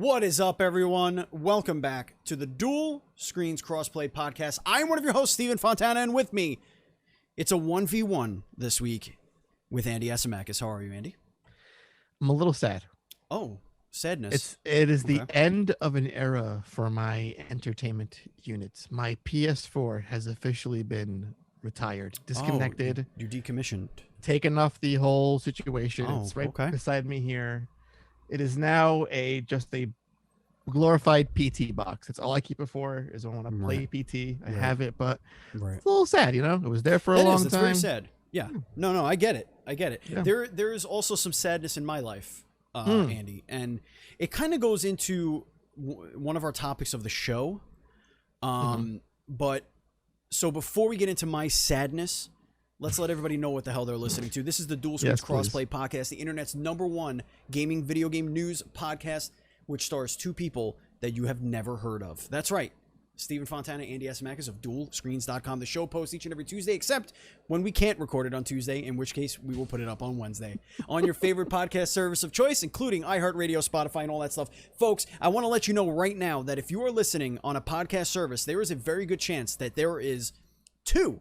What is up, everyone? Welcome back to the Duel Screens Crossplay Podcast. I'm one of your hosts, Steven Fontana, and with me, it's a 1v1 this week with Andy Asimakis. How are you, Andy? I'm a little sad. Oh, sadness. It is the end of an era for my entertainment units. My PS4 has officially been retired, disconnected. You decommissioned. Taken off the whole situation. Oh, it's right okay. beside me here. It is now just a glorified PT box. That's all I keep it for, is when I want to play PT. I have it, but it's a little sad, you know? It was there for a long time. It's very sad. Yeah. No, I get it. Yeah. There is also some sadness in my life, Andy, and it kind of goes into one of our topics of the show. But so before we get into my sadness, let's let everybody know what the hell they're listening to. This is the Duel Switch Crossplay Podcast, the internet's #1 gaming video game news podcast, which stars two people that you have never heard of. That's right. Steven Fontana, Andy Asimakis of DuelScreens.com. The show posts each and every Tuesday, except when we can't record it on Tuesday, in which case we will put it up on Wednesday on your favorite podcast service of choice, including iHeartRadio, Spotify, and all that stuff. Folks, I want to let you know right now that if you are listening on a podcast service, there is a very good chance that there is 2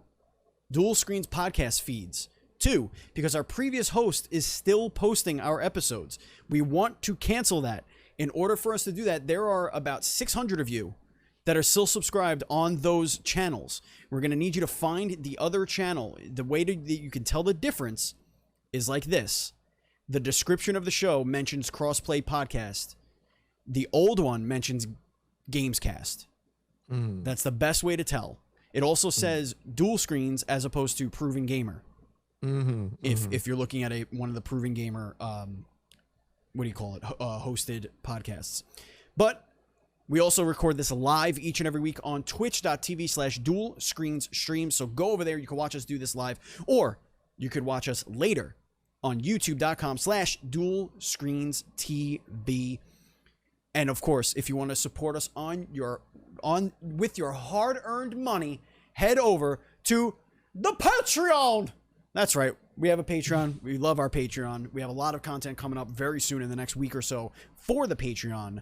Duel Screens podcast feeds. 2, because our previous host is still posting our episodes. We want to cancel that. In order for us to do that, there are about 600 of you that are still subscribed on those channels. We're going to need you to find the other channel. The way that you can tell the difference is like this. The description of the show mentions Crossplay Podcast. The old one mentions Gamescast. That's the best way to tell. It also says Dual Screens as opposed to Proven Gamer. If you're looking at one of the Proven Gamer, hosted podcasts. But we also record this live each and every week on twitch.tv/Duel Screens Stream. So go over there. You can watch us do this live, or you could watch us later on youtube.com/Duel Screens TV. And of course, if you want to support us with your hard-earned money, head over to the Patreon. That's right. We have a Patreon. We love our Patreon. We have a lot of content coming up very soon in the next week or so for the Patreon,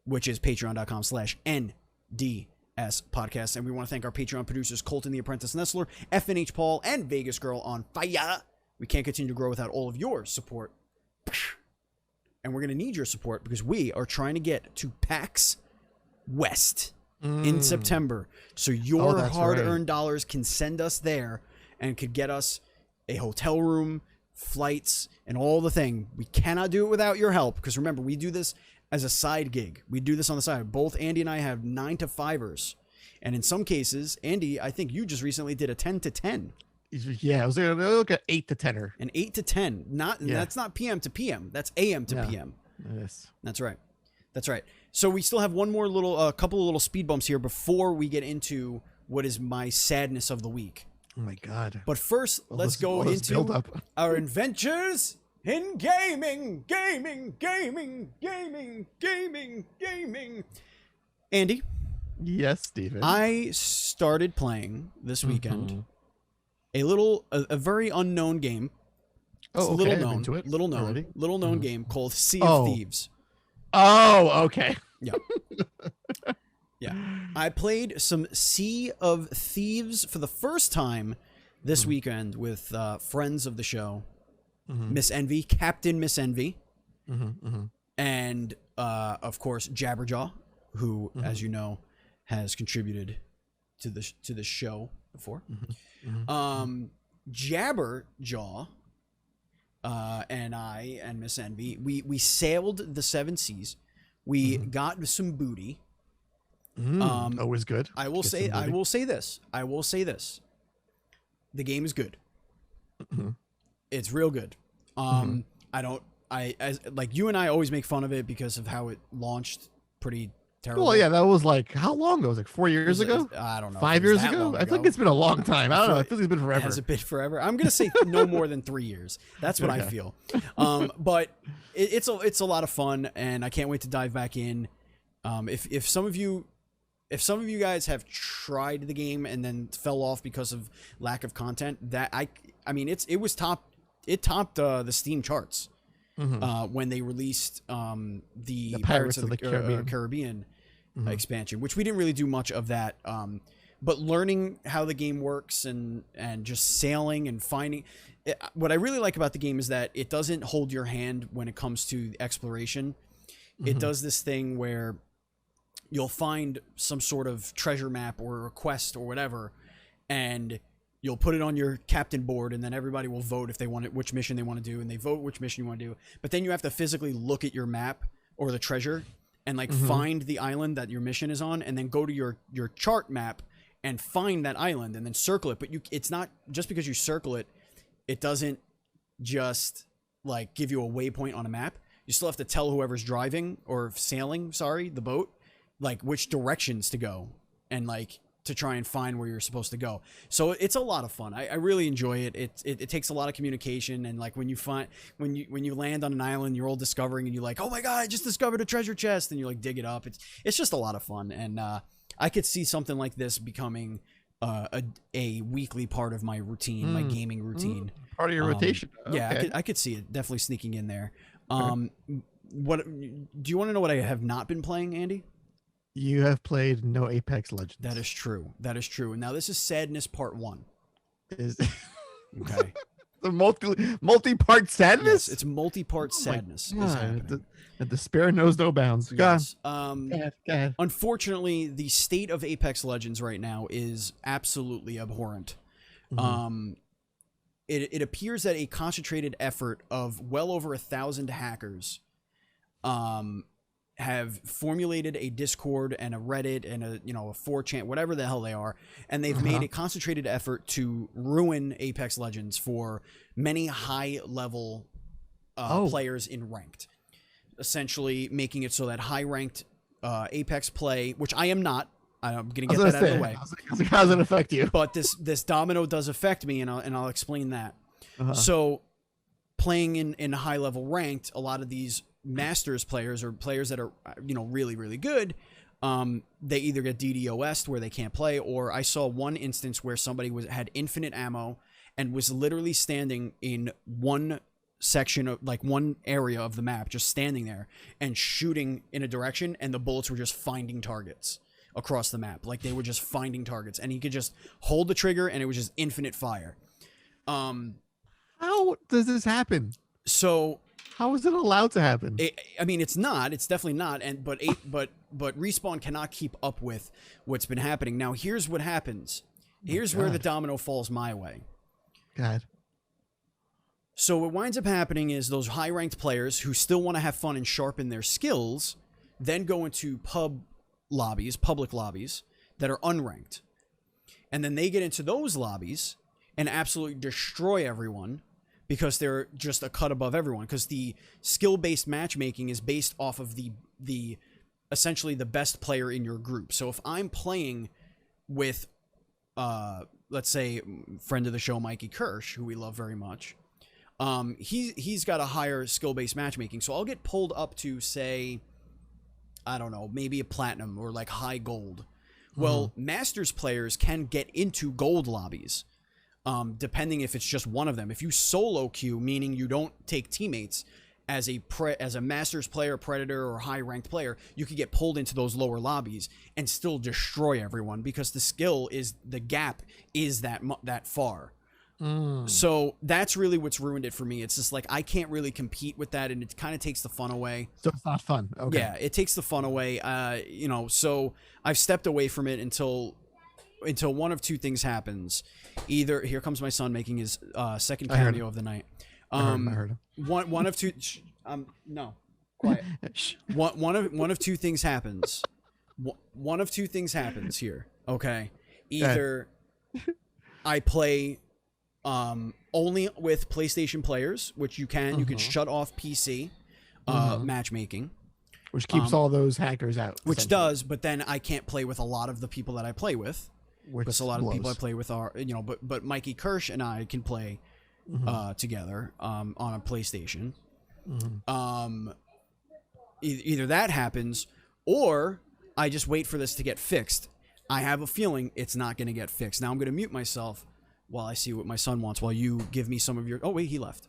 which is patreon.com/NDS podcast. And we want to thank our Patreon producers, Colton the Apprentice Nestler, FNH Paul, and Vegas Girl on fire. We can't continue to grow without all of your support. And we're going to need your support because we are trying to get to PAX West in September. So your hard-earned dollars can send us there and could get us a hotel room, flights, and all the thing. We cannot do it without your help because remember, we do this as a side gig. We do this on the side. Both Andy and I have 9-to-5ers. And in some cases, Andy, I think you just recently did a 10-to-10. Yeah, I was going to look at 8-to-10er. An 8-to-10. That's not PM to PM. That's AM to PM. Yes. That's right. So we still have one more couple of little speed bumps here before we get into what is my sadness of the week. Oh my God. But first, let's go into our adventures in gaming. Andy? Yes, Steven. I started playing this weekend a very unknown game. It's little known game called Sea of Thieves. Oh, okay. Yeah. Yeah. I played some Sea of Thieves for the first time this weekend with friends of the show, Miss Envy, Captain Miss Envy, and of course Jabberjaw, who, as you know, has contributed to the show before. Jabberjaw and I and Miss Envy, we sailed the 7 seas. We got some booty. Always good. I will say this. The game is good. It's real good. Like you and I always make fun of it because of how it launched pretty terrible. Well, yeah, that was like, how long ago? It was like 4 years ago? I don't know. 5 years ago? I think it's been a long time. I don't know. I feel like it's been forever. Has it been forever? I'm going to say no more than 3 years. That's what I feel. But it's a lot of fun, and I can't wait to dive back in. If some of you guys have tried the game and then fell off because of lack of content, that I mean it topped the Steam charts. when they released the Pirates of the Caribbean expansion, which we didn't really do much of that. But learning how the game works and just sailing and finding what I really like about the game is that it doesn't hold your hand when it comes to exploration. It does this thing where you'll find some sort of treasure map or a quest or whatever, and you'll put it on your captain board, and then everybody will vote if they want it, which mission they want to do, and they vote which mission you want to do. But then you have to physically look at your map or the treasure and like find the island that your mission is on, and then go to your chart map and find that island and then circle it. But it's not just because you circle it, it doesn't just like give you a waypoint on a map. You still have to tell whoever's driving or sailing, the boat, like which directions to go and like to try and find where you're supposed to go. So it's a lot of fun. I really enjoy it. It takes a lot of communication, and like when you land on an island, you're all discovering, and you're like, oh my god, I just discovered a treasure chest, and you like dig it up. It's just a lot of fun, and I could see something like this becoming a weekly part of my routine, my gaming routine. Part of your rotation. Yeah, I could see it definitely sneaking in there. What do you want to know? What I have not been playing, Andy? You have played no Apex Legends. That is true. And now this is sadness part 1. Is okay. The multi-part sadness? Yes, it's multi-part sadness. The despair knows no bounds. Yes. Go ahead. Unfortunately, the state of Apex Legends right now is absolutely abhorrent. It appears that a concentrated effort of well over 1,000 hackers have formulated a Discord and a Reddit and a 4chan, whatever the hell they are, and they've made a concentrated effort to ruin Apex Legends for many high-level players in ranked, essentially making it so that high-ranked Apex play, which I am not. I'm gonna get that out of the way. How does it affect you? But this domino does affect me, and I'll explain that. So, playing in high-level ranked, a lot of these Masters players or players that are really, really good, they either get DDoS'd where they can't play, or I saw one instance where somebody had infinite ammo and was literally standing in one section of like one area of the map, just standing there and shooting in a direction, and the bullets were just finding targets across the map. Like they were just finding targets, and he could just hold the trigger and it was just infinite fire. How does this happen? So how is it allowed to happen? I mean, it's not. It's definitely not. But Respawn cannot keep up with what's been happening. Now, here's what happens. Here's where the domino falls my way. God. So what winds up happening is those high-ranked players who still want to have fun and sharpen their skills then go into public lobbies that are unranked. And then they get into those lobbies and absolutely destroy everyone, because they're just a cut above everyone. Because the skill-based matchmaking is based off of the essentially the best player in your group. So if I'm playing with, let's say, friend of the show, Mikey Kirsch, who we love very much, he's got a higher skill-based matchmaking. So I'll get pulled up to, say, I don't know, maybe a platinum or like high gold. Well, Masters players can get into gold lobbies. Depending if it's just one of them. If you solo queue, meaning you don't take teammates, as a Masters player, Predator, or high-ranked player, you could get pulled into those lower lobbies and still destroy everyone, because the gap is that far. So that's really what's ruined it for me. It's just like I can't really compete with that, and it kind of takes the fun away. So it's not fun. Okay. Yeah, it takes the fun away. So I've stepped away from it until one of two things happens. Either here comes my son making his second cameo of the night. I heard him. One of two. No, quiet. One of two things happens. One of two things happens here. Okay, either I play only with PlayStation players, which you can shut off PC matchmaking, which keeps all those hackers out. Which does, but then I can't play with a lot of the people that I play with. Because a lot of the people I play with are, but Mikey Kirsch and I can play together on a PlayStation. Either that happens, or I just wait for this to get fixed. I have a feeling it's not going to get fixed. Now I'm going to mute myself while I see what my son wants, while you give me some of your... Oh, wait, he left.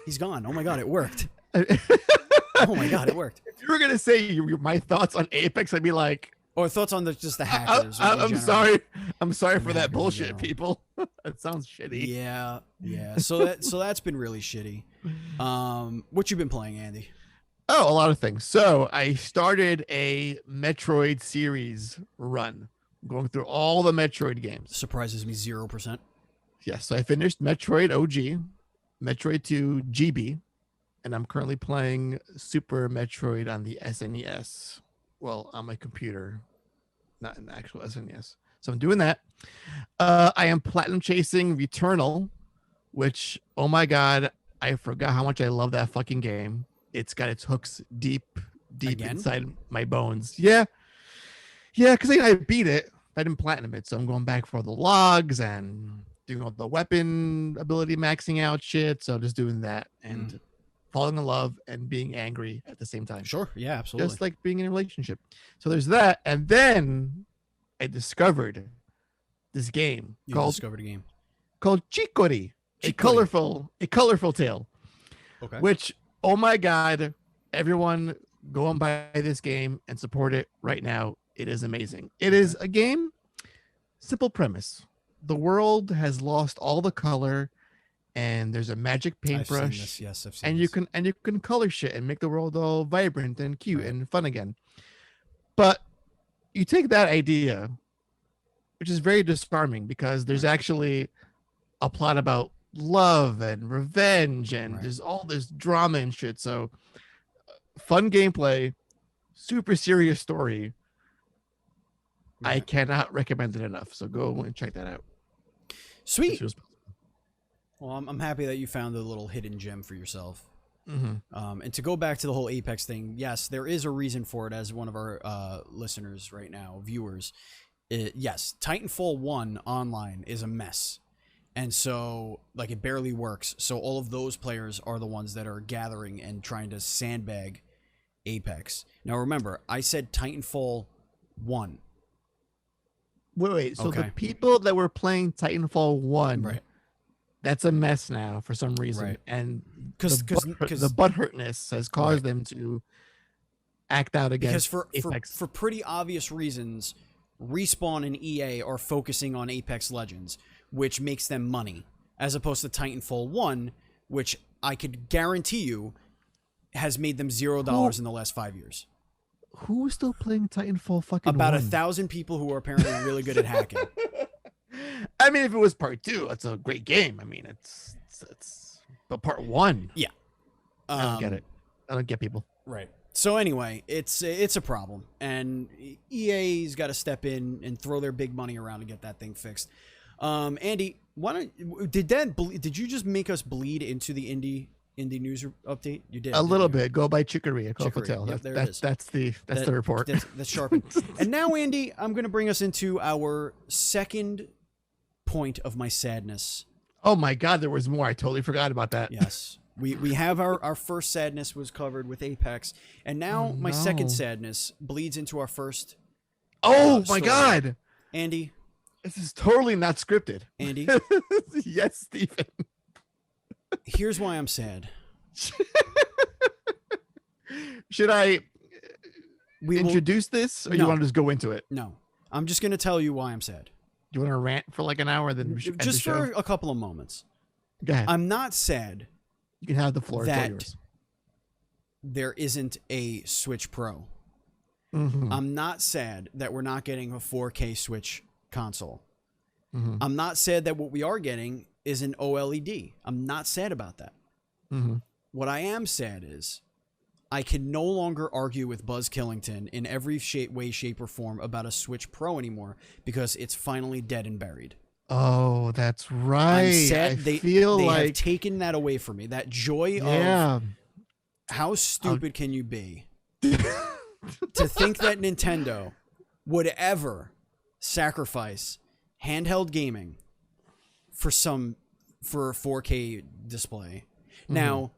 He's gone. Oh my God, it worked. Oh my God, it worked. If you were gonna say my thoughts on Apex, I'd be like, or thoughts on just the hackers. I'm sorry. I'm sorry for that bullshit, people. That sounds shitty. Yeah. So that's been really shitty. What you been playing, Andy? Oh, a lot of things. So I started a Metroid series run, going through all the Metroid games. Surprises me 0%. Yes, so I finished Metroid OG, Metroid 2 GB, and I'm currently playing Super Metroid on the SNES. Well, on my computer, not an actual SNES. So I'm doing that. I am platinum chasing Returnal, which, oh my God, I forgot how much I love that fucking game. It's got its hooks deep Again? Inside my bones. Yeah, because I beat it. I didn't platinum it, so I'm going back for the logs and doing all the weapon ability maxing out shit. So just doing that and falling in love and being angry at the same time. Sure, yeah, absolutely. Just like being in a relationship. So there's that, and then I discovered this game called Chicory, a colorful tale. Okay. Which, oh my God, everyone go and buy this game and support it right now. It is amazing. It is a game, simple premise. The world has lost all the color, and there's a magic paintbrush. I've seen this. And you can color shit and make the world all vibrant and cute and fun again. But you take that idea, which is very disarming because there's actually a plot about love and revenge and there's all this drama and shit. So fun gameplay, super serious story. I cannot recommend it enough. So go and check that out. Sweet. Well, I'm happy that you found a little hidden gem for yourself. And to go back to the whole Apex thing, yes, there is a reason for it. As one of our listeners right now, viewers, yes, Titanfall 1 online is a mess. And so, like, it barely works. So all of those players are the ones that are gathering and trying to sandbag Apex. Now, remember, I said Titanfall 1. Wait. So the people that were playing Titanfall 1, that's a mess now for some reason. And because the butthurtness has caused them to act out against Apex. For pretty obvious reasons, Respawn and EA are focusing on Apex Legends, which makes them money, as opposed to Titanfall 1, which I could guarantee you has made them $0 in the last 5 years. Who is still playing Titanfall fucking About 1? 1,000 people who are apparently really good at hacking. I mean, if it was part 2, it's a great game. I mean, it's but part 1. Yeah. I don't get it. I don't get people. Right. So anyway, it's a problem, and EA's got to step in and throw their big money around to get that thing fixed. Andy, did you just make us bleed into the indie news update? You did a little bit. Go by Chicory. Yep, that's the report. That's sharpened. And now, Andy, I'm going to bring us into our second point of my sadness. Oh my God, there was more. I totally forgot about that. Yes. We have our first sadness was covered with Apex, and now my second sadness bleeds into our first. Oh my God, Andy, this is totally not scripted. Andy, yes, Stephen. Here's why I'm sad. Should I introduce this, or you want to just go into it? No, I'm just going to tell you why I'm sad. Do you want to rant for like an hour, then just for a couple of moments? Go ahead. I'm not sad. You can have the floor. It's all yours. There isn't a Switch Pro. I'm not sad that we're not getting a 4K Switch console. I'm not sad that what we are getting is an OLED. I'm not sad about that. What I am sad is I can no longer argue with Buzz Killington in every way, shape, or form about a Switch Pro anymore because it's finally dead and buried. Oh, that's right. I'm sad they have taken that away from me. That joy of how stupid can you be to think that Nintendo would ever sacrifice handheld gaming for a 4K display. Now,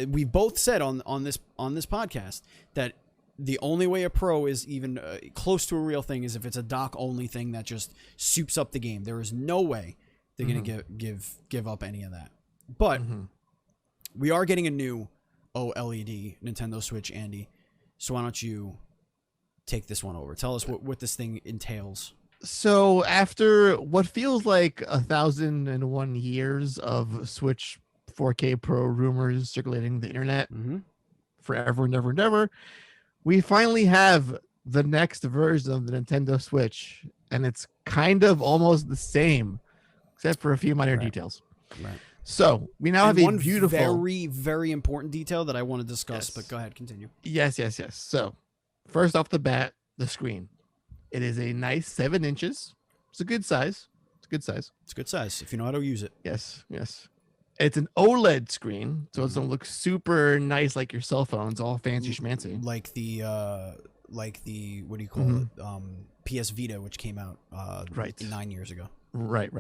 we've both said on this podcast that the only way a Pro is even close to a real thing is if it's a dock only thing that just soups up the game. There is no way they're going to give up any of that. But we are getting a new OLED Nintendo Switch, Andy. So why don't you take this one over? Tell us what this thing entails. So after what feels like 1,001 years of Switch 4K Pro rumors circulating the internet forever and ever and ever, we finally have the next version of the Nintendo Switch, and it's kind of almost the same, except for a few minor details. Right. So we now have a beautiful, very, very important detail that I want to discuss. But go ahead, continue. Yes. So first off the bat, the screen. It is a nice 7 inches. It's a good size. It's a good size if you know how to use it. Yes. It's an OLED screen, so it doesn't look super nice like your cell phones, all fancy schmancy. Like the what do you call it? PS Vita, which came out 9 years ago. Right.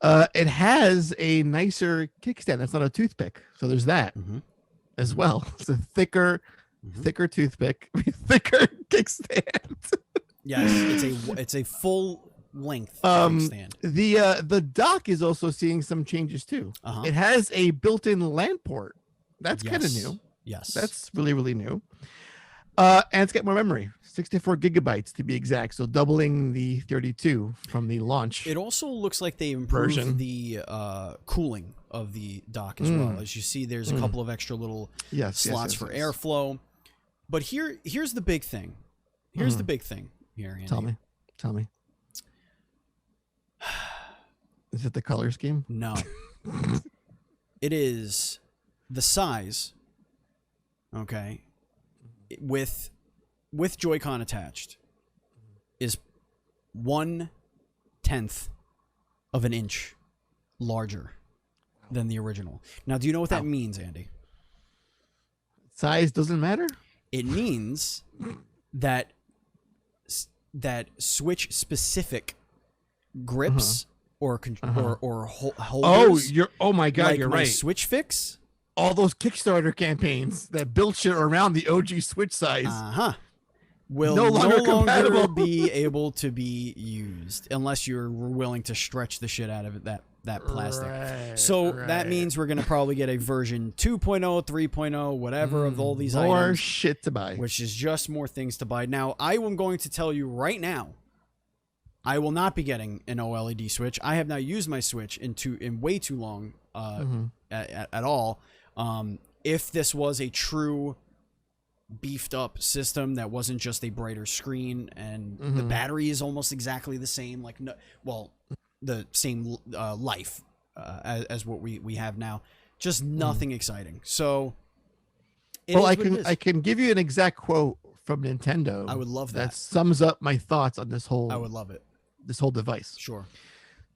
It has a nicer kickstand. It's not a toothpick, so there's that as well. It's a thicker toothpick, thicker kickstand. Yes, it's a full length kickstand. The dock is also seeing some changes too. It has a built-in LAN port. That's kind of new. Yes, that's really new. And it's got more memory, 64 gigabytes to be exact, so doubling the 32 from the launch. It also looks like they improved the cooling of the dock as well. As you see, there's a couple of extra little slots for airflow. But here's the big thing. Here's the big thing here, Andy. Tell me. Is it the color scheme? No. It is the size. Okay. With Joy-Con attached is 1/10 of an inch larger than the original. Now, do you know what that means, Andy? Size doesn't matter? It means that Switch specific grips or holders. Oh my god, like you're my right. Switch Fix. All those Kickstarter campaigns that build shit around the OG Switch size. Will no longer be able to be used unless you're willing to stretch the shit out of it, that plastic. That means we're going to probably get a version 2.0, 3.0, whatever of all these items. More shit to buy. Which is just more things to buy. Now, I am going to tell you right now, I will not be getting an OLED Switch. I have not used my Switch in way too long at all. If this was a true beefed up system that wasn't just a brighter screen and the battery is almost exactly the same, the same life as what we have now, just nothing exciting. So I can give you an exact quote from Nintendo. I would love that. That sums up my thoughts on this whole. I would love it. This whole device. Sure.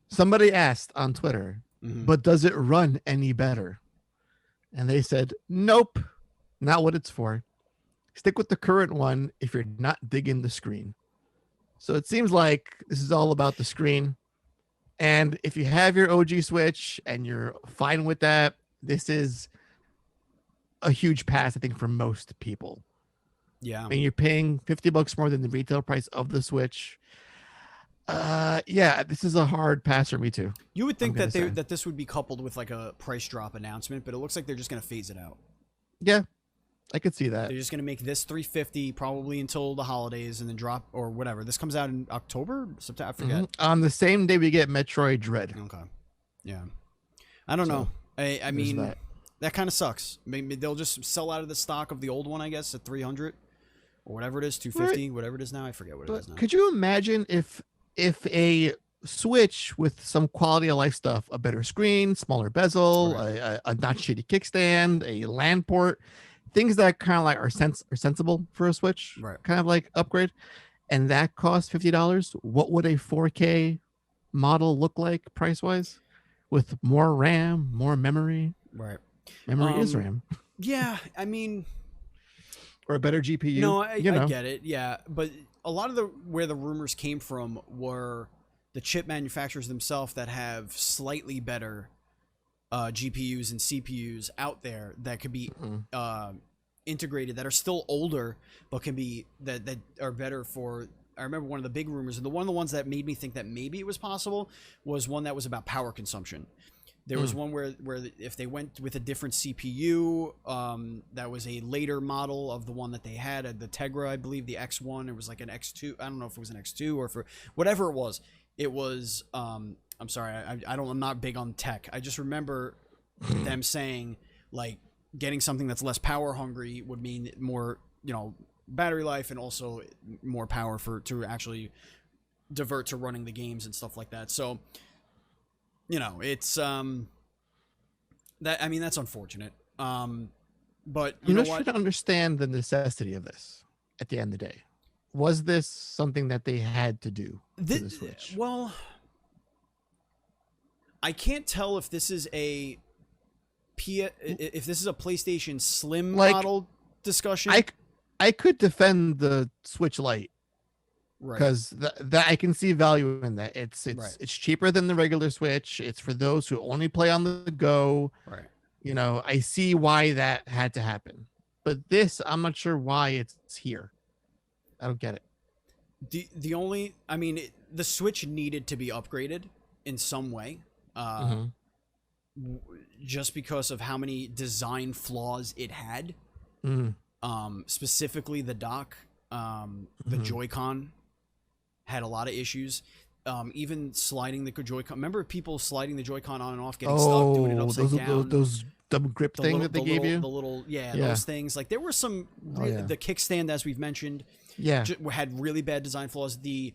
Somebody asked on Twitter, but does it run any better? And they said, nope, not what it's for. Stick with the current one if you're not digging the screen. So it seems like this is all about the screen. And if you have your OG Switch and you're fine with that, this is a huge pass, I think, for most people. Yeah. I mean, you're paying $50 more than the retail price of the Switch. This is a hard pass for me too. You would think that this would be coupled with like a price drop announcement, but it looks like they're just going to phase it out. Yeah, I could see that. They're just going to make this $350 probably until the holidays and then drop or whatever. This comes out in October, September, I forget. On the same day we get Metroid Dread. Okay. Yeah. I don't know. I mean, that kind of sucks. Maybe they'll just sell out of the stock of the old one, I guess, at 300 or whatever it is, 250, whatever it is now. I forget what it is now. Could you imagine if a Switch with some quality of life stuff, a better screen, smaller bezel, a not shitty kickstand, a LAN port, things that kind of like are sensible for a Switch, kind of like upgrade, and that costs $50, what would a 4K model look like price wise with more RAM, more memory? Right. Memory is RAM. Yeah, I mean, or a better GPU. No, I get it. Yeah, but a lot of where the rumors came from were the chip manufacturers themselves that have slightly better GPUs and CPUs out there that could be integrated, that are still older but can be that are better for. I remember one of the big rumors, and one of the ones that made me think that maybe it was possible was one that was about power consumption. There was one where if they went with a different CPU, that was a later model of the one that they had, the Tegra, I believe, the X1. It was like an X2. I don't know if it was an X2 or for whatever it was. It was. I'm sorry, I'm not big on tech. I just remember them saying like getting something that's less power hungry would mean more, battery life and also more power to actually divert to running the games and stuff like that. So. It's that's unfortunate. But you know what? Should understand the necessity of this at the end of the day. Was this something that they had to do for the Switch? Well, I can't tell if this is if this is a PlayStation Slim model discussion. I could defend the Switch Lite. Right. Because that I can see value in that. It's cheaper than the regular Switch. It's for those who only play on the go. Right. I see why that had to happen. But this, I'm not sure why it's here. I don't get it. The Switch needed to be upgraded in some way. Just because of how many design flaws it had. Specifically the dock, the Joy-Con had a lot of issues. Even sliding the Joy-Con. Remember people sliding the Joy-Con on and off, getting stuck, doing it upside down. Those double grip thing that they gave you? Those things. Like there were some, the kickstand, as we've mentioned, had really bad design flaws. The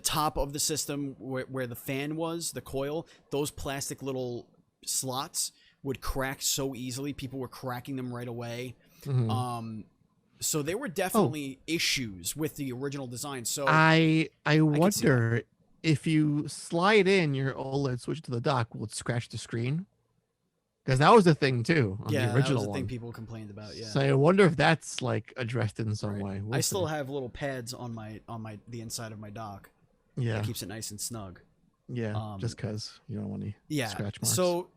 top of the system where the fan was, the coil, those plastic little slots would crack so easily. People were cracking them right away. So there were definitely issues with the original design. So I wonder if you slide in your OLED Switch to the dock, will it scratch the screen? Because that was the thing too on the original that was the one. thing people complained about. Yeah. So I wonder if that's like addressed in some way. I still have little pads on the inside of my dock. Yeah. That keeps it nice and snug. Yeah. Just because you don't want any scratch marks. So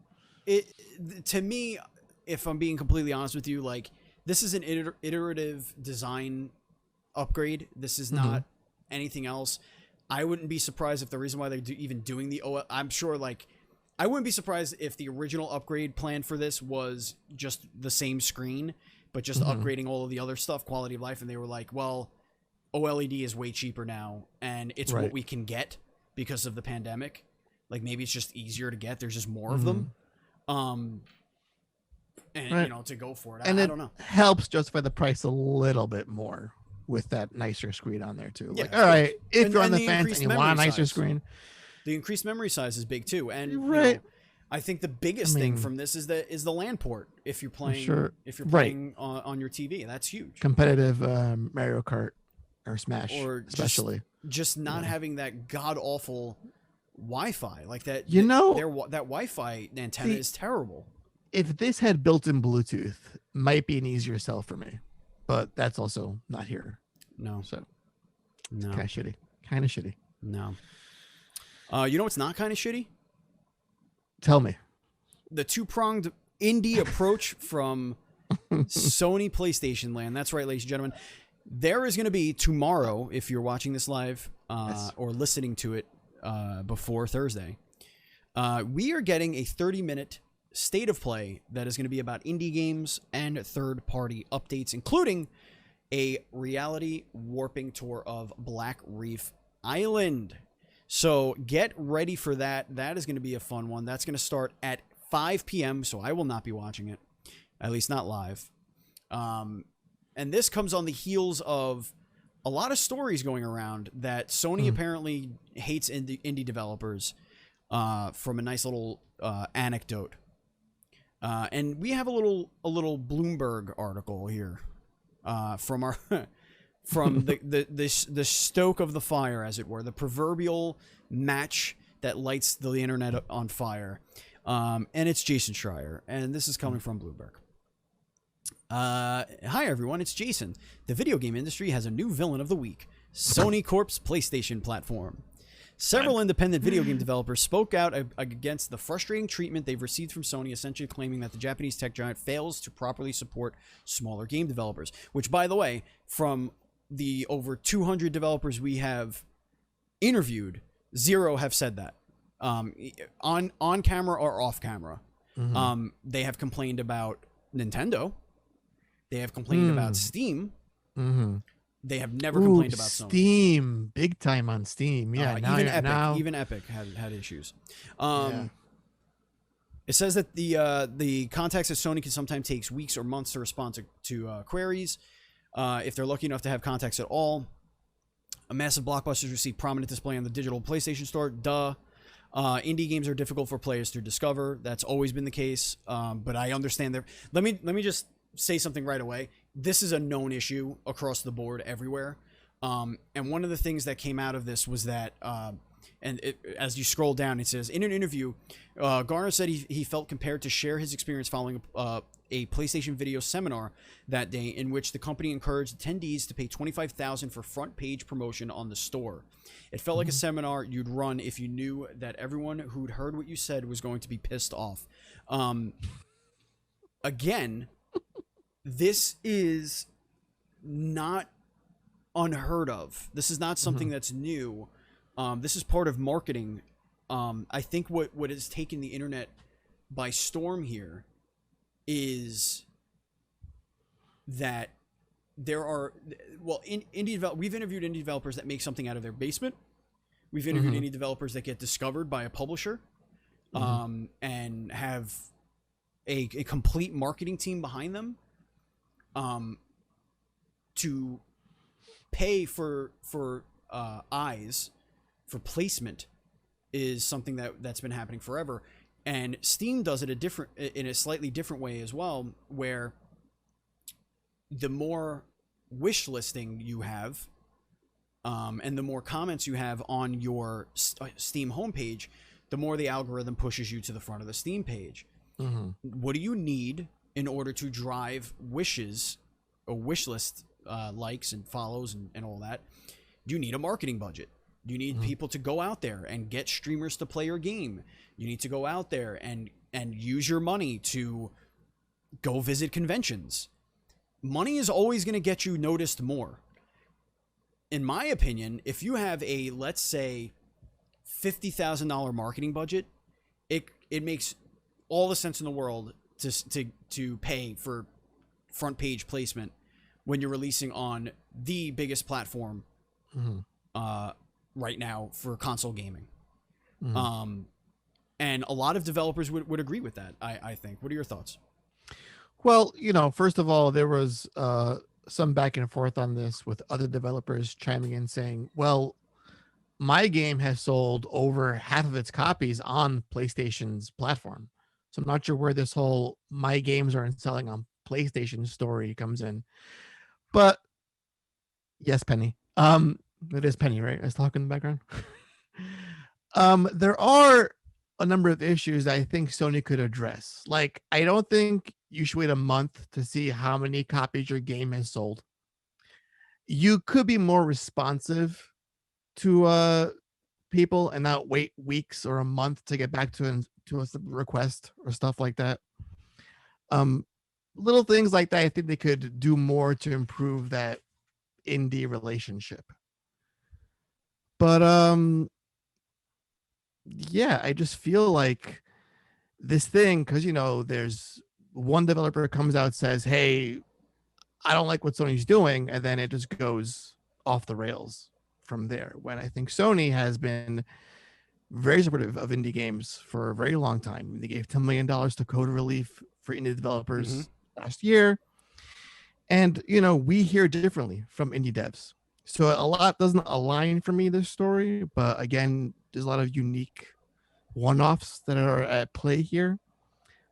to me, if I'm being completely honest with you, like, this is an iterative design upgrade. This is not anything else. I wouldn't be surprised if the reason why they're even doing the OLED, I'm sure, like, I wouldn't be surprised if the original upgrade plan for this was just the same screen, but just upgrading all of the other stuff, quality of life, and they were like, well, OLED is way cheaper now, and it's what we can get because of the pandemic. Like, maybe it's just easier to get. There's just more of them. And to go for it. I don't know. Helps justify the price a little bit more with that nicer screen on there too. Like, all right, if you're on the fence and you want a nicer screen, the increased memory size is big too. And I think the biggest thing from this is the LAN port. If you're playing, playing on your TV, that's huge. Competitive Mario Kart or Smash, or especially just not having that god awful Wi-Fi like that. That Wi-Fi antenna is terrible. If this had built-in Bluetooth, might be an easier sell for me, but that's also not here. No. So, no. Kind of shitty. No. What's not kind of shitty? Tell me. The two-pronged indie approach from Sony PlayStation Land. That's right, ladies and gentlemen. There is going to be tomorrow, if you're watching this live or listening to it before Thursday, we are getting a 30-minute state of play that is going to be about indie games and third-party updates, including a reality warping tour of Black Reef Island. So get ready for that. That is going to be a fun one. That's going to start at 5 p.m., so I will not be watching it, at least not live. And this comes on the heels of a lot of stories going around that Sony apparently hates indie developers from a nice little anecdote. And we have a little Bloomberg article here from our from the stoke of the fire, as it were, the proverbial match that lights the internet on fire. And it's Jason Schreier, and this is coming from Bloomberg. Hi everyone, it's Jason. The video game industry has a new villain of the week: Sony Corp's PlayStation platform. Several independent video game developers spoke out against the frustrating treatment they've received from Sony, essentially claiming that the Japanese tech giant fails to properly support smaller game developers. Which, by the way, from the over 200 developers we have interviewed, 0 have said that. on camera or off camera. Mm-hmm. They have complained about Nintendo. They have complained about Steam. Mm-hmm. They have never complained about Sony. Steam, big time on Steam. Yeah, Even Epic had issues. It says that the contacts at Sony can sometimes take weeks or months to respond to queries, if they're lucky enough to have contacts at all. Massive blockbusters receive prominent display on the digital PlayStation Store. Indie games are difficult for players to discover. That's always been the case. But I understand that. Let me just say something right away. This is a known issue across the board everywhere. And one of the things that came out of this was that, as you scroll down, it says, in an interview, Garner said he felt compelled to share his experience following a PlayStation Video seminar that day, in which the company encouraged attendees to pay $25,000 for front page promotion on the store. It felt like a seminar you'd run if you knew that everyone who'd heard what you said was going to be pissed off. Again, this is not unheard of. This is not something that's new. This is part of marketing. I think what has taken the internet by storm here is that there are, we've interviewed indie developers that make something out of their basement. We've interviewed indie developers that get discovered by a publisher, and have a complete marketing team behind them, to pay for eyes for placement is something that's been happening forever. And Steam does it in a slightly different way as well, where the more wish listing you have, and the more comments you have on your Steam homepage, the more the algorithm pushes you to the front of the Steam page. What do you need in order to drive wishes or wish list likes and follows and all that? You need a marketing budget. You need people to go out there and get streamers to play your game. You need to go out there and use your money to go visit conventions. Money is always going to get you noticed more. In my opinion, if you have a, let's say, $50,000 marketing budget, it makes all the sense in the world to pay for front page placement when you're releasing on the biggest platform right now for console gaming. And a lot of developers would agree with that, I think. What are your thoughts? Well, first of all, there was some back and forth on this with other developers chiming in saying, well, my game has sold over half of its copies on PlayStation's platform. So I'm not sure where this whole my games aren't selling on PlayStation story comes in. But yes, Penny. It is Penny, right? I was talking in the background. There are a number of issues that I think Sony could address. Like, I don't think you should wait a month to see how many copies your game has sold. You could be more responsive to people and not wait weeks or a month to get back to a request or stuff like that. Little things like that, I think they could do more to improve that indie relationship. But yeah, I just feel like this thing, because there's one developer comes out, says, hey, I don't like what Sony's doing, and then it just goes off the rails from there. When I think Sony has been very supportive of indie games for a very long time. They gave $10 million to Code Relief for indie developers last year. And, we hear differently from indie devs. So a lot doesn't align for me, this story. But again, there's a lot of unique one-offs that are at play here.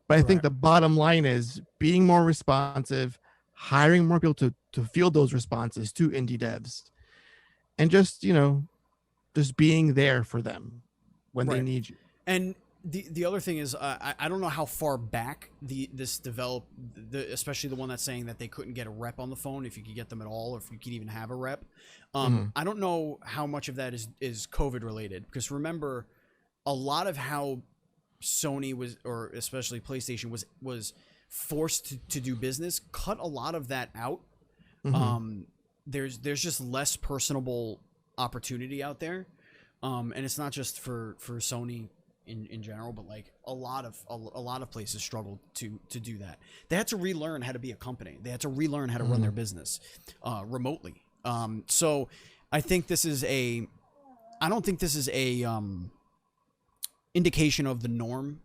But I think the bottom line is being more responsive, hiring more people to field those responses to indie devs, and just, just being there for them when they need you. And the other thing is, I don't know how far back especially the one that's saying that they couldn't get a rep on the phone, if you could get them at all, or if you could even have a rep. I don't know how much of that is COVID related, because remember, a lot of how Sony was, or especially PlayStation was forced to do business, cut a lot of that out. There's just less personable opportunity out there. And it's not just for Sony in general, but like a lot of places struggled to do that. They had to relearn how to be a company. They had to relearn how to run their business remotely. So I think this is I don't think this is a indication of the norm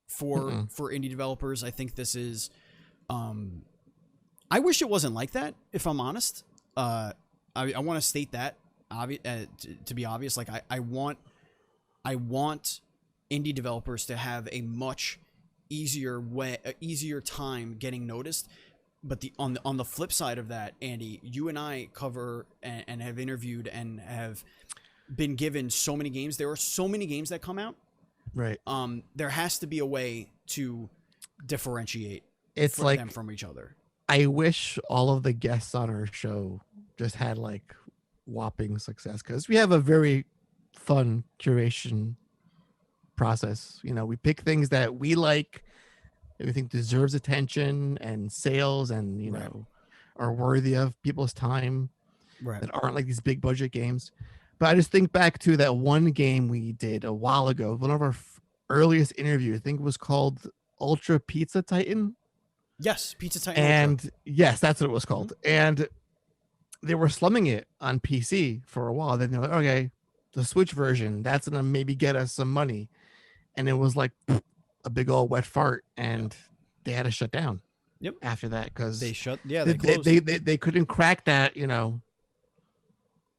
for indie developers. I think this is I wish it wasn't like that, if I'm honest. I want to state that to be obvious. Like I want indie developers to have a much easier time getting noticed. But on the flip side of that, Andy, you and I cover and have interviewed and have been given so many games. There are so many games that come out. Right. There has to be a way to differentiate them from each other. I wish all of the guests on our show just had like whopping success, because we have a very fun curation process. You know, we pick things that we like, that we think deserves attention and sales, and you know, are worthy of people's time, that aren't like these big budget games. But I just think back to that one game we did a while ago, one of our earliest interviews. I think it was called Ultra Pizza Titan. Yes, Pizza Titan. And Ultra. Yes, that's what it was called. And they were slumming it on PC for a while. Then they're like, okay, the Switch version, that's gonna maybe get us some money. And it was like a big old wet fart, and they had to shut down. Yep. After that, because they couldn't crack that. You know,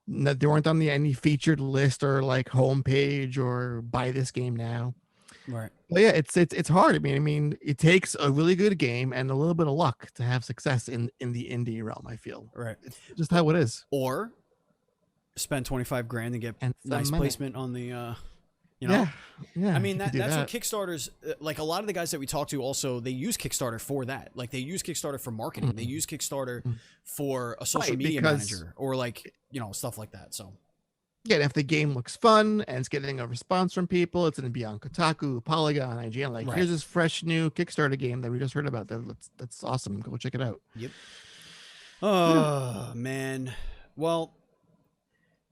they weren't on any featured list or like homepage or buy this game now. Right. But yeah, it's hard. I mean, it takes a really good game and a little bit of luck to have success in the indie realm, I feel. Right. It's just how it is. Or spend $25,000 and get nice placement on the you know. Yeah. I mean, that's what Kickstarters, like a lot of the guys that we talk to also, they use Kickstarter for that. Like they use Kickstarter for marketing. They use Kickstarter for a social media manager or like, you know, stuff like that. So yeah, and if the game looks fun and it's getting a response from people, it's going to be on Kotaku, Polygon, IGN. Like, here's this fresh new Kickstarter game that we just heard about. That's awesome. Go check it out. Yep. Oh, man. Well,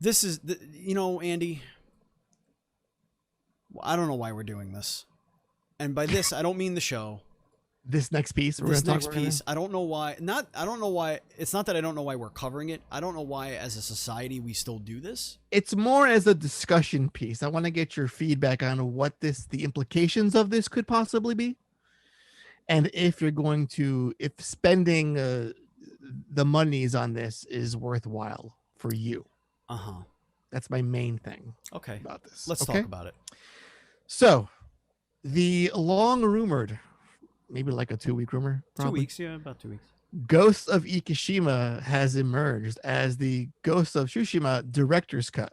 this is, you know, Andy, I don't know why we're doing this. And by this, I don't mean the show. This next piece. I don't know why. I don't know why. It's not that I don't know why we're covering it. I don't know why, as a society, we still do this. It's more as a discussion piece. I want to get your feedback on what the implications of this could possibly be, and if you're going to, if spending the monies on this is worthwhile for you. That's my main thing. Okay. About this. Let's talk about it. So, the long rumored, maybe like a 2-week rumor. Probably. 2 weeks, yeah, about 2 weeks. Ghost of Ikishima has emerged as the Ghost of Tsushima director's cut.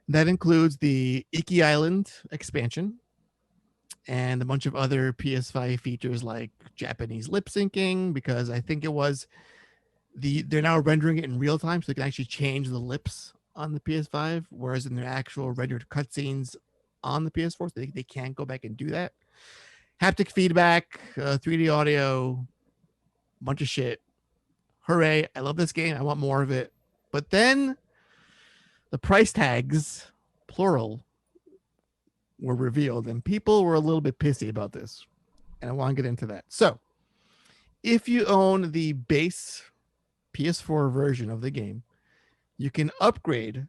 That includes the Iki Island expansion and a bunch of other PS5 features like Japanese lip syncing, because I think it was they're now rendering it in real time, so they can actually change the lips on the PS5, whereas in their actual rendered cutscenes on the PS4, so they can't go back and do that. Haptic feedback, 3D audio, bunch of shit. Hooray. I love this game. I want more of it. But then the price tags, plural, were revealed, and people were a little bit pissy about this. And I want to get into that. So, if you own the base PS4 version of the game, you can upgrade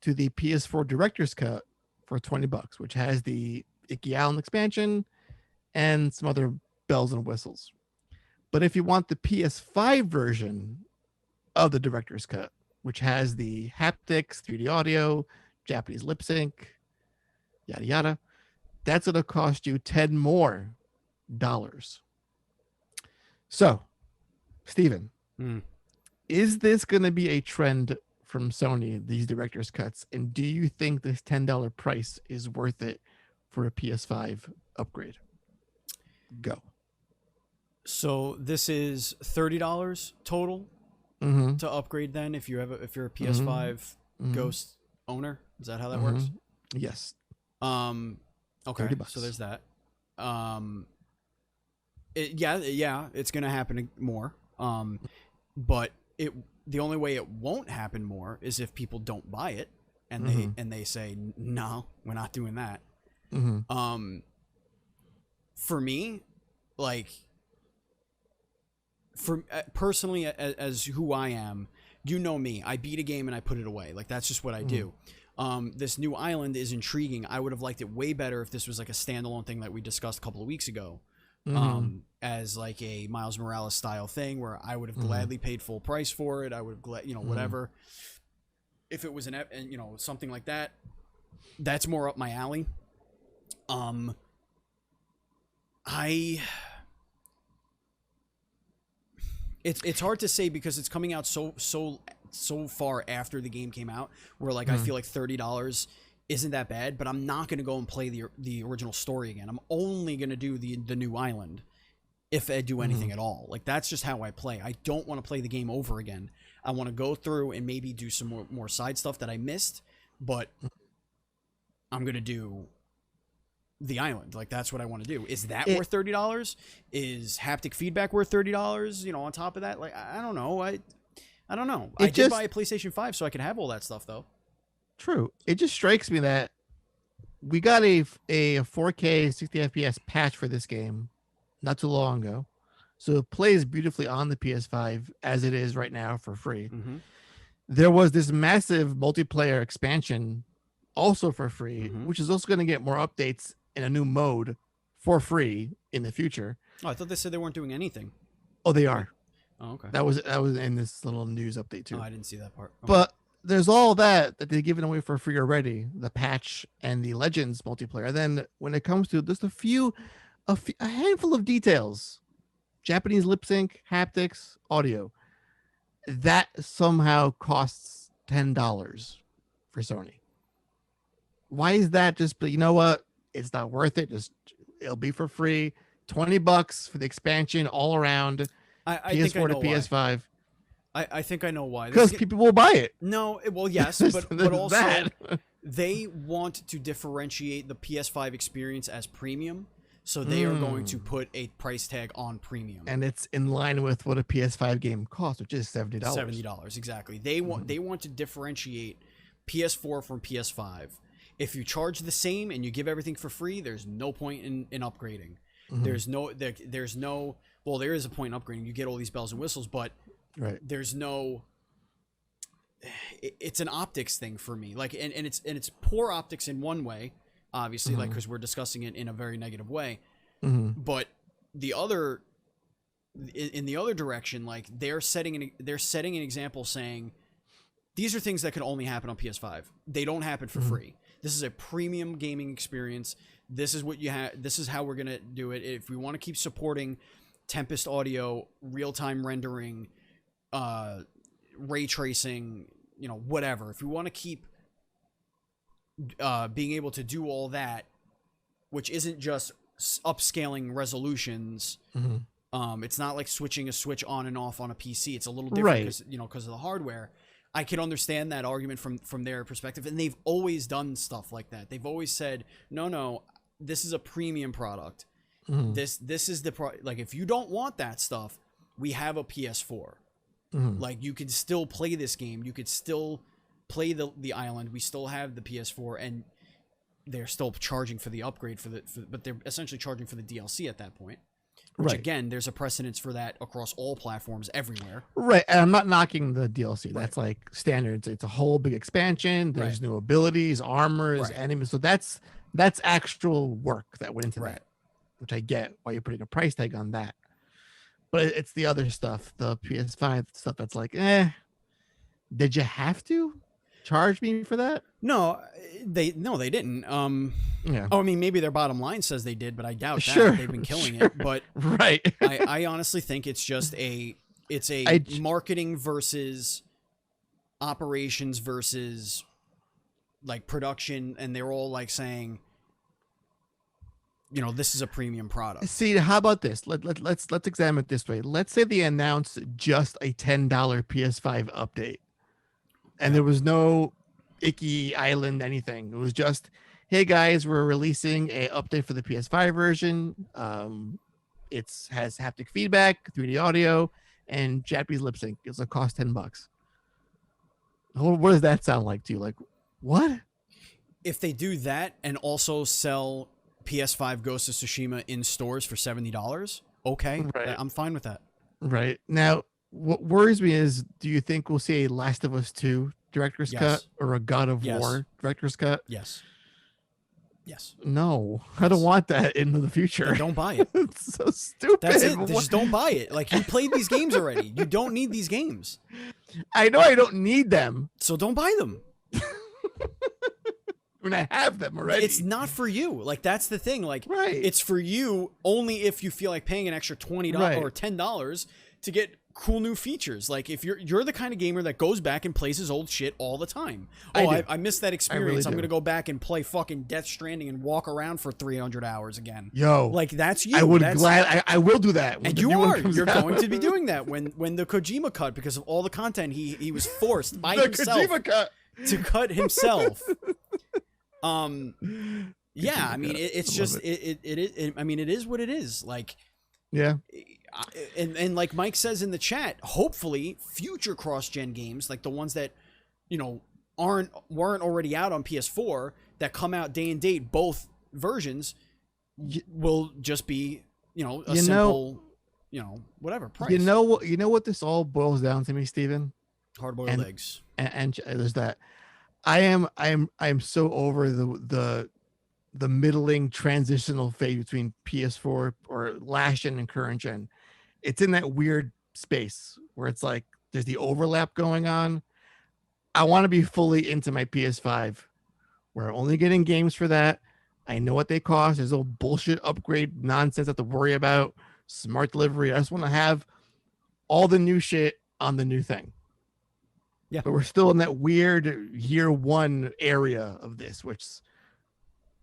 to the PS4 Director's Cut for $20, which has the Iki Island expansion and some other bells and whistles. But if you want the PS5 version of the Director's Cut, which has the haptics, 3D audio, Japanese lip sync, yada yada, that's going to cost you $10 more. So, Steven, is this going to be a trend from Sony, these Director's Cuts? And do you think this $10 price is worth it for a PS5 upgrade? Go. So this is $30 total to upgrade. Then, if you're a PS5 Ghost owner, is that how that works? Yes. Okay. So there's that. It's gonna happen more. But the only way it won't happen more is if people don't buy it and they say no, we're not doing that. For me, like, for personally, as who I am, you know me, I beat a game and I put it away. Like, that's just what I do. This new island is intriguing. I would have liked it way better if this was like a standalone thing that we discussed a couple of weeks ago, as like a Miles Morales style thing where I would have gladly paid full price for it. I would have whatever. If it was something like that, that's more up my alley. It's hard to say because it's coming out so far after the game came out, where like I feel like $30 isn't that bad, but I'm not going to go and play the original story again. I'm only going to do the new island if I do anything at all. Like, that's just how I play. I don't want to play the game over again. I want to go through and maybe do some more side stuff that I missed, but I'm going to do the island. Like, that's what I want to do. Is that worth $30? Is haptic feedback worth $30? On top of that, like, I don't know. I don't know. I did buy a PlayStation 5 so I could have all that stuff, though. True. It just strikes me that we got a 4K 60 FPS patch for this game not too long ago. So it plays beautifully on the PS5 as it is right now for free. There was this massive multiplayer expansion also for free, which is also going to get more updates in a new mode for free in the future. Oh, I thought they said they weren't doing anything. Oh, they are. Oh, okay. That was in this little news update too. Oh, I didn't see that part. Okay. But there's all that they've given away for free already, the patch and the Legends multiplayer. Then when it comes to just a handful of details, Japanese lip sync, haptics, audio, that somehow costs $10 for Sony. Why is that? Just, you know what? It's not worth it. It'll be for free. $20 for the expansion all around. PS4 to PS5. I think I know why. Because people will buy it. No, well, yes, but also they want to differentiate the PS5 experience as premium, so they are going to put a price tag on premium. And it's in line with what a PS5 game costs, which is $70. $70, exactly. They want to differentiate PS4 from PS5. If you charge the same and you give everything for free, there's no point in upgrading. There's no well, there is a point in upgrading. You get all these bells and whistles, but there's no. It's an optics thing for me. Like, and it's poor optics in one way, obviously, like, because we're discussing it in a very negative way. But the other, in the other direction, like, they're setting an example saying these are things that can only happen on PS5. They don't happen for free. This is a premium gaming experience. This is what you have. This is how we're gonna do it. If we want to keep supporting Tempest audio, real-time rendering, ray tracing, whatever. If we want to keep being able to do all that, which isn't just upscaling resolutions. It's not like switching a switch on and off on a PC. It's a little different because of the hardware. I can understand that argument from their perspective, and they've always done stuff like that. They've always said, no, this is a premium product. This is the like, if you don't want that stuff, we have a PS4. Like, you can still play this game. You could still play the island. We still have the PS4, and they're still charging for the upgrade but they're essentially charging for the DLC at that point. Which, again, there's a precedence for that across all platforms everywhere. Right. And I'm not knocking the DLC. That's like standards. It's a whole big expansion. There's new abilities, armors, enemies. So that's actual work that went into that, which I get why you're putting a price tag on that. But it's the other stuff, the PS5 stuff that's like, did you have to charge me for that? No, they didn't. Oh, I mean, maybe their bottom line says they did, but I doubt that. Sure, they've been killing it. But I honestly think it's just a marketing versus operations versus like production, and they're all like saying, this is a premium product. See, how about this? Let's examine it this way. Let's say they announced just a $10 PS5 update, and there was no icky island anything. It was just, hey guys, we're releasing a update for the PS5 version. It has haptic feedback, 3D audio, and Japanese lip sync. It's gonna cost $10. What does that sound like to you? Like, What? If they do that and also sell PS5 Ghost of Tsushima in stores for $70, okay, Right. I'm fine with that. Right. Now, what worries me is, do you think we'll see a Last of Us 2 director's cut or a God of War director's cut? Yes. Yes. No, I don't want that into the future. Then don't buy it. It's so stupid. That's it. Just don't buy it. Like, you played these games already. You don't need these games. I know I don't need them. So don't buy them. When I have them already. It's not for you. Like, that's the thing. Like, right. It's for you only if you feel like paying an extra $20 or $10 to get cool new features. Like, if you're the kind of gamer that goes back and plays his old shit all the time. I missed that experience. I'm gonna go back and play fucking Death Stranding and walk around for 300 hours again. Yo, like, that's you. I will do that. And you're going to be doing that when the Kojima cut, because of all the content he was forced by himself to cut himself. Yeah, I mean, it's just it. I mean, it is what it is. Like, yeah. And like Mike says in the chat, hopefully future cross-gen games, like the ones that, you know, weren't already out on PS4, that come out day and date, both versions, will just be, you know, a simple, you know, whatever price. You know what this all boils down to, me, Steven? Hard-boiled eggs. And there's that. I am so over the middling transitional phase between PS4 or last gen and current gen. It's in that weird space where it's like there's the overlap going on. I want to be fully into my PS5. We're only getting games for that. I know what they cost. There's no bullshit upgrade nonsense I have to worry about. Smart delivery. I just want to have all the new shit on the new thing. Yeah. But we're still in that weird year one area of this, which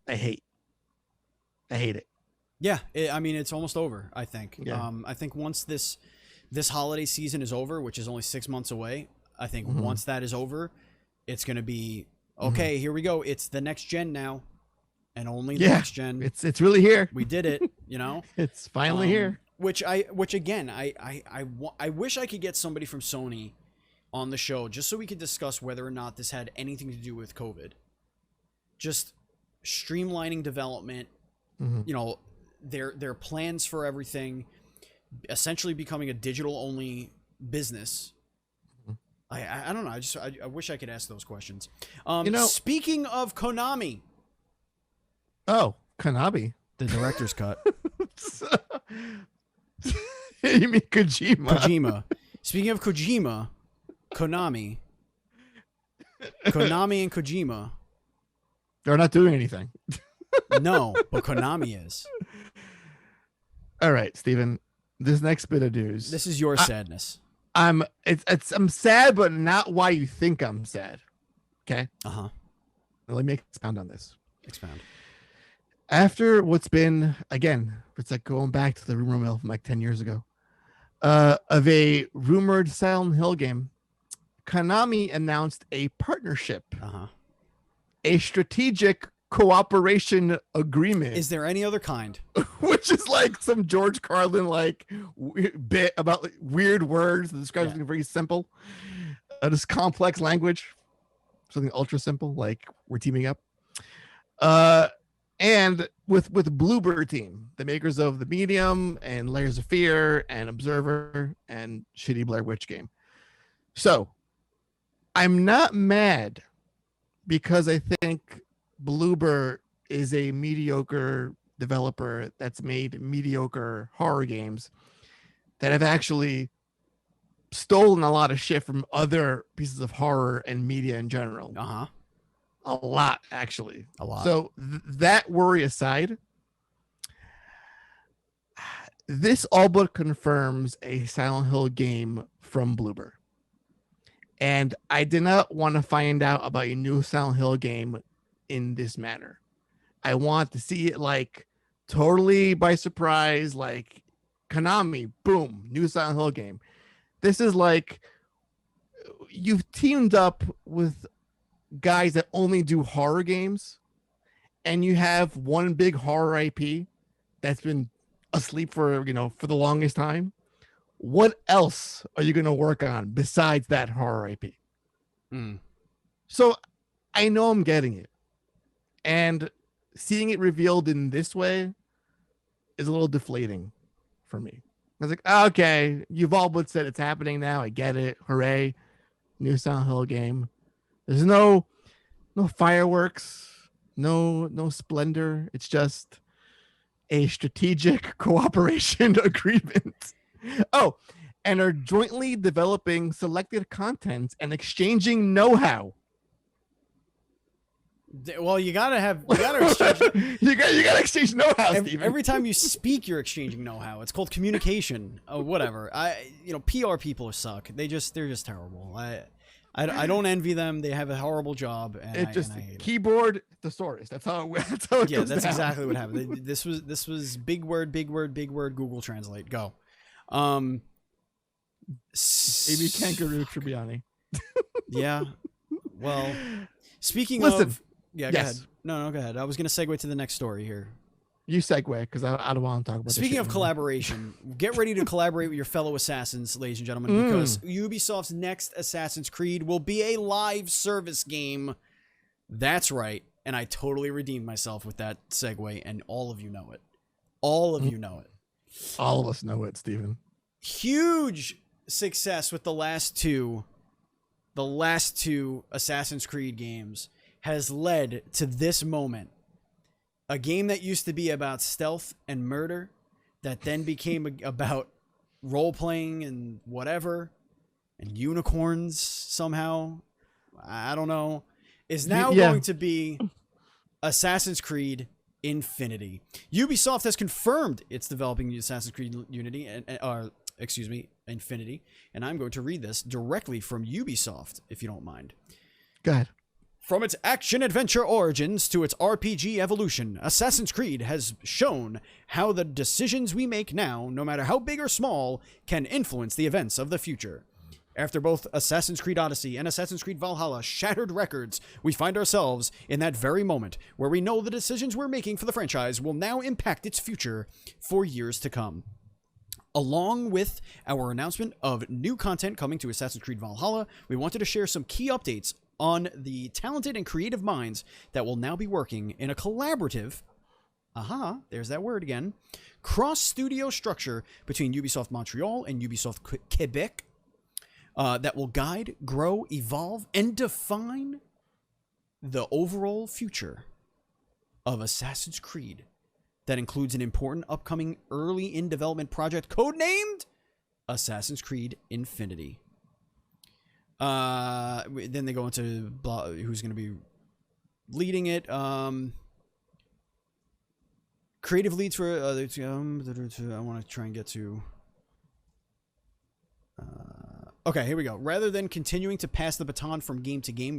I hate. I hate it. Yeah, I mean, it's almost over, I think. Yeah. I think once this holiday season is over, which is only 6 months away, I think once that is over, it's going to be, okay, here we go. It's the next gen now, and only the next gen. It's really here. We did it, you know? It's finally here. Which again, I wish I could get somebody from Sony on the show just so we could discuss whether or not this had anything to do with COVID. Just streamlining development, you know, their plans for everything, essentially becoming a digital only business. I don't know. I wish I could ask those questions. You know, speaking of Konami. Oh, Konami. The director's cut. You mean Kojima? Kojima. Speaking of Kojima, Konami and Kojima. They're not doing anything. No, but Konami is. All right, Steven. This next bit of news. This is your sadness. I'm sad, but not why you think I'm sad. Okay. Uh-huh. Now let me expound on this. Expound. After what's been, again, it's like going back to the rumor mill from like 10 years ago, of a rumored Silent Hill game, Konami announced a partnership, a strategic cooperation agreement. Is there any other kind? Which is like some George Carlin like bit about like, weird words that describes something very simple. This complex language, something ultra simple, like we're teaming up. And with Bloober Team, the makers of The Medium and Layers of Fear and Observer and shitty Blair Witch game. So I'm not mad because I think Bloober is a mediocre developer that's made mediocre horror games that have actually stolen a lot of shit from other pieces of horror and media in general. A lot, actually. A lot. So that worry aside, this all but confirms a Silent Hill game from Bloober. And I did not want to find out about a new Silent Hill game in this manner. I want to see it like totally by surprise, like Konami, boom, new Silent Hill game. This is like you've teamed up with guys that only do horror games, and you have one big horror IP that's been asleep for the longest time. What else are you going to work on besides that horror IP? So I know I'm getting it. And seeing it revealed in this way is a little deflating for me. I was like, okay, you've all but said it's happening now. I get it. Hooray. New Silent Hill game. There's no fireworks, no splendor. It's just a strategic cooperation agreement. Oh, and are jointly developing selected content and exchanging know-how. Well, you gotta exchange. you gotta exchange know-how, Steven. Every time you speak, you're exchanging know-how. It's called communication. Whatever. PR people suck. They're just terrible. I don't envy them. They have a horrible job. And it's just I hate keyboard thesaurus. That's how it yeah, goes that's down. exactly what happened. This was big word. Google Translate. Go. Maybe Kangaroo Tribbiani. Yeah. Well, speaking Listen, of, yeah, go ahead. No, go ahead. I was gonna segue to the next story here. You segue because I don't want to talk about. Speaking of collaboration, get ready to collaborate with your fellow assassins, ladies and gentlemen, because Ubisoft's next Assassin's Creed will be a live service game. That's right, and I totally redeemed myself with that segue, and all of you know it. All of you know it. All of us know it, Steven. Huge success with the last two Assassin's Creed games has led to this moment. A game that used to be about stealth and murder, that then became about role-playing and whatever, and unicorns somehow, I don't know, is now going to be Assassin's Creed Infinity. Ubisoft has confirmed it's developing Assassin's Creed Infinity, and I'm going to read this directly from Ubisoft, if you don't mind. Go ahead. From its action-adventure origins to its RPG evolution, Assassin's Creed has shown how the decisions we make now, no matter how big or small, can influence the events of the future. After both Assassin's Creed Odyssey and Assassin's Creed Valhalla shattered records, we find ourselves in that very moment where we know the decisions we're making for the franchise will now impact its future for years to come. Along with our announcement of new content coming to Assassin's Creed Valhalla, we wanted to share some key updates on the talented and creative minds that will now be working in a collaborative, there's that word again, cross-studio structure between Ubisoft Montreal and Ubisoft Quebec that will guide, grow, evolve, and define the overall future of Assassin's Creed. That includes an important upcoming early in development project codenamed Assassin's Creed Infinity. Then they go into who's going to be leading it. Creative leads for I want to try and get to. Okay, here we go. Rather than continuing to pass the baton from game to game,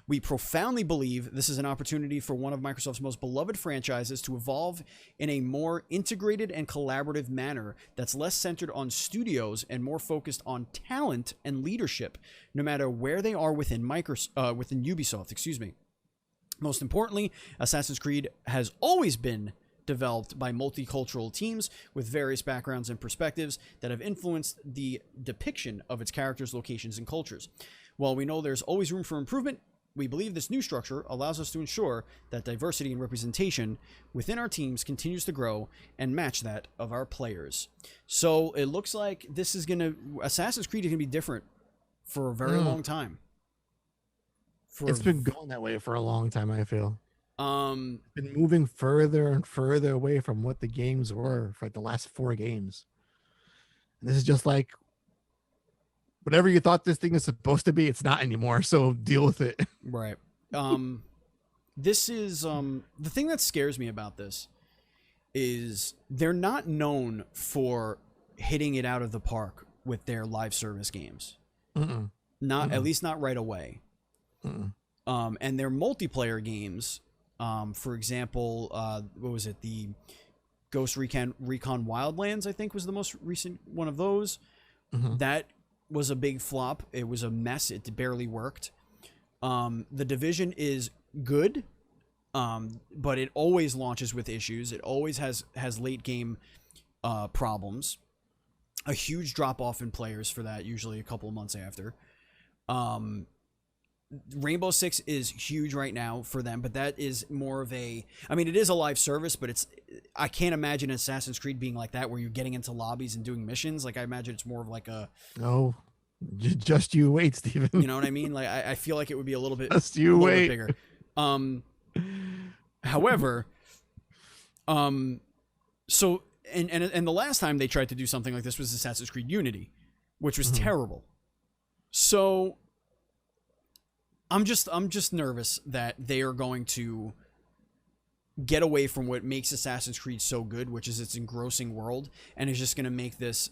we profoundly believe this is an opportunity for one of Microsoft's most beloved franchises to evolve in a more integrated and collaborative manner that's less centered on studios and more focused on talent and leadership, no matter where they are within within Ubisoft. Excuse me. Most importantly, Assassin's Creed has always been developed by multicultural teams with various backgrounds and perspectives that have influenced the depiction of its characters, locations, and cultures. While we know there's always room for improvement, we believe this new structure allows us to ensure that diversity and representation within our teams continues to grow and match that of our players. So it looks like Assassin's Creed is going to be different for a very long time. It's been going that way for a long time, I feel. Been moving further and further away from what the games were for the last 4 games. And this is just like whatever you thought this thing is supposed to be, it's not anymore. So deal with it. Right. This is the thing that scares me about this is they're not known for hitting it out of the park with their live service games. Not at least not right away. And their multiplayer games. For example, what was it? The Ghost Recon Wildlands, I think, was the most recent one of those. That was a big flop. It was a mess. It barely worked. The Division is good, but it always launches with issues. It always has late game problems. A huge drop off in players for that, usually a couple of months after. Rainbow Six is huge right now for them, but that is more of a. I mean, it is a live service, but it's. I can't imagine Assassin's Creed being like that, where you're getting into lobbies and doing missions. Like I imagine it's more of like a. Oh, just you wait, Steven. You know what I mean? Like I feel like it would be a little bit. Just you wait. Bit bigger. However, so and the last time they tried to do something like this was Assassin's Creed Unity, which was terrible. So I'm just nervous that they are going to get away from what makes Assassin's Creed so good, which is its engrossing world, and is just going to make this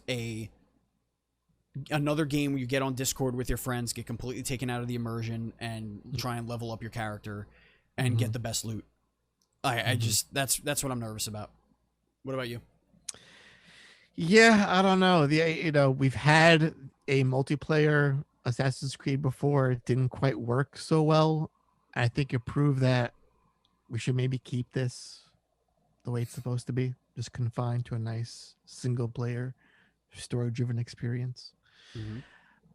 another game where you get on Discord with your friends, get completely taken out of the immersion, and try and level up your character and get the best loot. I just that's what I'm nervous about. What about you? Yeah, I don't know. We've had a multiplayer Assassin's Creed before. It didn't quite work so well. I think it proved that we should maybe keep this the way it's supposed to be, just confined to a nice single player story driven experience.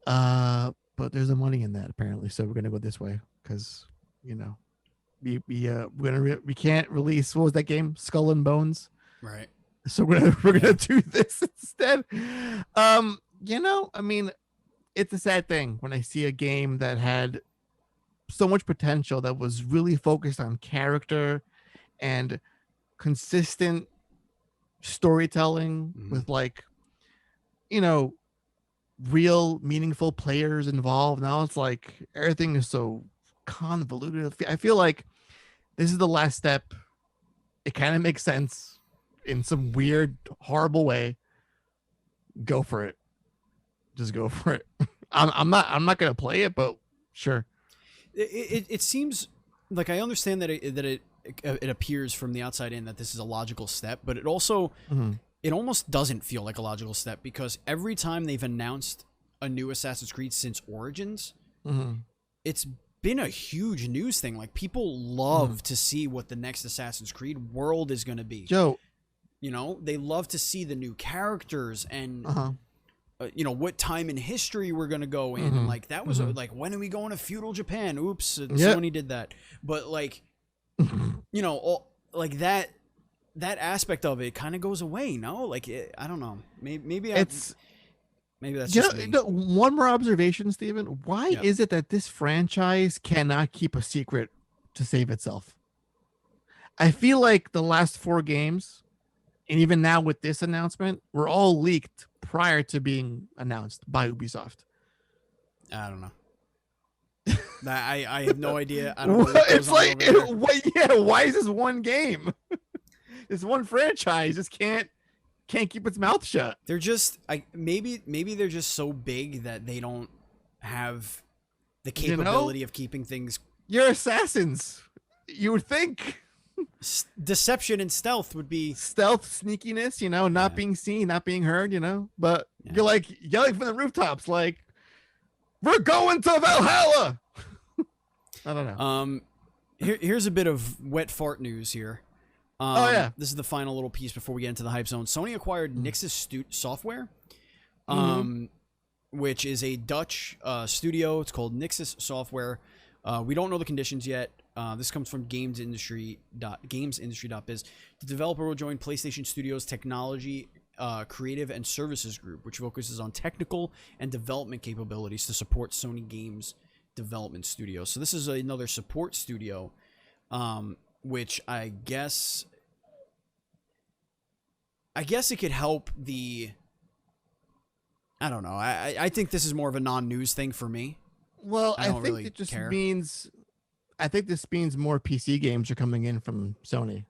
But there's no money in that apparently, so we're gonna go this way because we can't release, what was that game, Skull and Bones, right? So we're gonna do this instead. I mean, it's a sad thing when I see a game that had so much potential, that was really focused on character and consistent storytelling with real meaningful players involved. Now it's like everything is so convoluted. I feel like this is the last step. It kind of makes sense in some weird, horrible way. Go for it. Just go for it. I'm not gonna play it, but sure. It seems like I understand that it appears from the outside in that this is a logical step, but it also it almost doesn't feel like a logical step, because every time they've announced a new Assassin's Creed since Origins, it's been a huge news thing. Like people love to see what the next Assassin's Creed world is going to be. Joe, they love to see the new characters and what time in history we're going to go in. And like that was like, when are we going to feudal Japan? Oops, Sony did that. But like like that aspect of it kind of goes away. No, like I don't know. Maybe that's just me. One more observation, Steven. Why is it that this franchise cannot keep a secret to save itself? I feel like the last 4 games, and even now with this announcement, were all leaked prior to being announced by Ubisoft. I don't know. I have no idea. I don't know. It's like, why is this one game? This one franchise just can't keep its mouth shut. They're just maybe they're just so big that they don't have the capability of keeping things. You're assassins. You would think deception and stealth would be sneakiness, not being seen, not being heard, but you're like yelling from the rooftops like, we're going to Valhalla. I don't know. Here's a bit of wet fart news here. This is the final little piece before we get into the hype zone. Sony acquired Nixxes Software, which is a Dutch studio. It's called Nixxes Software. We don't know the conditions yet. This comes from gamesindustry.biz. The developer will join PlayStation Studios Technology, Creative and Services Group, which focuses on technical and development capabilities to support Sony Games development studios. So this is another support studio, which I guess it could help the. I don't know. I think this is more of a non-news thing for me. Well, I think really it just means. I think this means more PC games are coming in from Sony,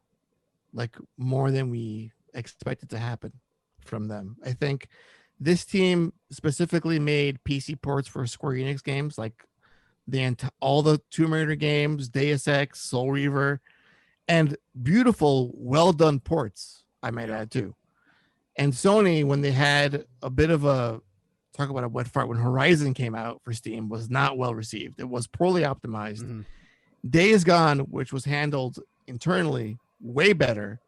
like more than we expected to happen from them. I think this team specifically made PC ports for Square Enix games, like all the Tomb Raider games, Deus Ex, Soul Reaver, and beautiful, well done ports, I might add too. And Sony, when they had a bit of a talk about a wet fart, when Horizon came out for Steam, was not well received. It was poorly optimized. Days Gone, which was handled internally way better.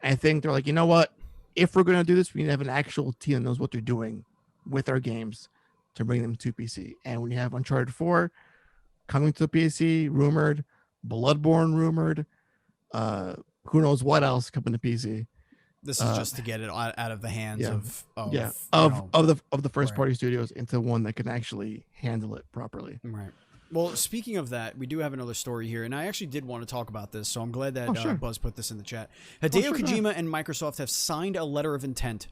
I think they're like, you know what? If we're going to do this, we need to have an actual team that knows what they're doing with our games to bring them to PC. And when you have Uncharted 4, coming to the PC, rumored. Bloodborne, rumored. Who knows what else coming to PC? This is just to get it out of the hands of the first party studios into one that can actually handle it properly. Right. Well, speaking of that, we do have another story here, and I actually did want to talk about this, so I'm glad that Buzz put this in the chat. Hideo Kojima and Microsoft have signed a letter of intent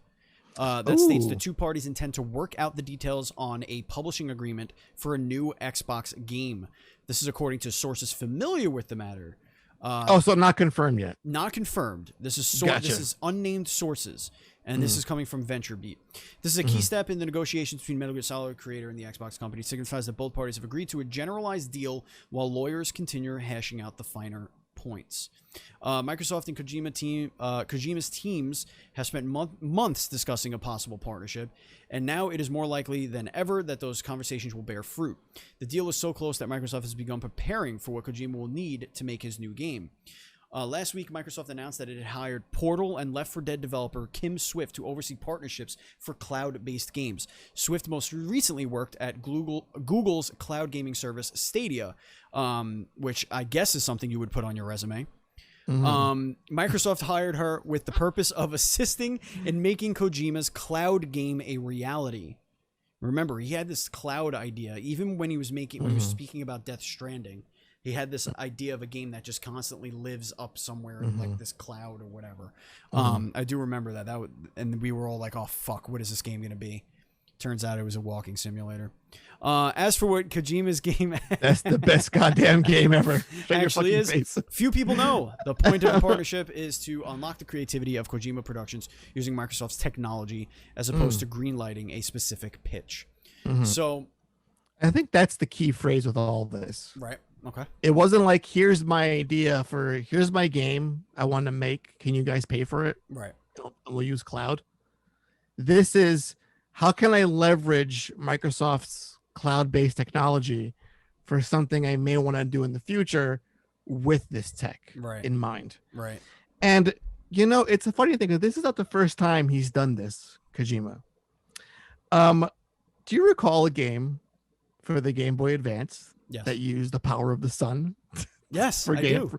that states the two parties intend to work out the details on a publishing agreement for a new Xbox game. This is according to sources familiar with the matter. So not confirmed yet. Not confirmed. This is This is unnamed sources, and this is coming from VentureBeat. This is a key step in the negotiations between Metal Gear Solid creator and the Xbox company. It signifies that both parties have agreed to a generalized deal while lawyers continue hashing out the finer points. Microsoft and Kojima's teams have spent months discussing a possible partnership, and now it is more likely than ever that those conversations will bear fruit. The deal is so close that Microsoft has begun preparing for what Kojima will need to make his new game. Last week, Microsoft announced that it had hired Portal and Left 4 Dead developer Kim Swift to oversee partnerships for cloud-based games. Swift most recently worked at Google's cloud gaming service Stadia, which I guess is something you would put on your resume. Microsoft hired her with the purpose of assisting in making Kojima's cloud game a reality. Remember, he had this cloud idea, even when he was when he was speaking about Death Stranding. He had this idea of a game that just constantly lives up somewhere in like this cloud or whatever. I do remember that. And we were all like, "Oh fuck, what is this game going to be?" Turns out it was a walking simulator. As for what Kojima's game, that's the best goddamn game ever. Actually, is few people know. The point of the partnership is to unlock the creativity of Kojima Productions using Microsoft's technology, as opposed to greenlighting a specific pitch. So, I think that's the key phrase with all this. Right. Okay. It wasn't like, here's my idea here's my game I want to make. Can you guys pay for it? Right. We'll use cloud. This is, how can I leverage Microsoft's cloud-based technology for something I may want to do in the future with this tech in mind? Right. And, it's a funny thing, because this is not the first time he's done this, Kojima. Do you recall a game for the Game Boy Advance that used the power of the sun? Yes, I do.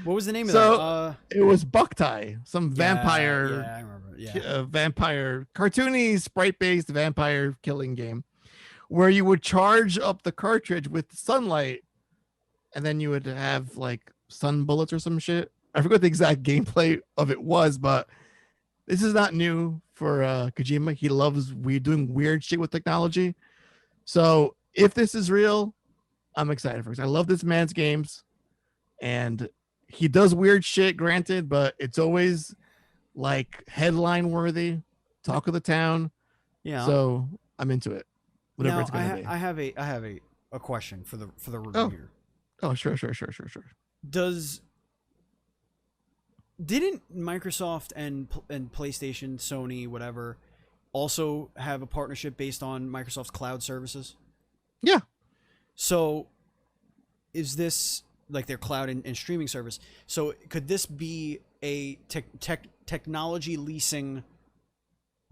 What was the name of that? It was Buktai, some vampire. Yeah, I remember. Yeah, vampire, cartoony, sprite-based vampire killing game, where you would charge up the cartridge with sunlight, and then you would have like sun bullets or some shit. I forgot the exact gameplay of it was, but this is not new for Kojima. He loves doing weird shit with technology. So if this is real, I'm excited for it. I love this man's games, and he does weird shit, granted, but it's always like headline worthy, talk of the town. Yeah. So I'm into it. Whatever it's gonna be. I have a question for the review here. Oh, sure. Didn't Microsoft and PlayStation, Sony, whatever, also have a partnership based on Microsoft's cloud services? Yeah. So is this like their cloud and streaming service? So could this be a technology leasing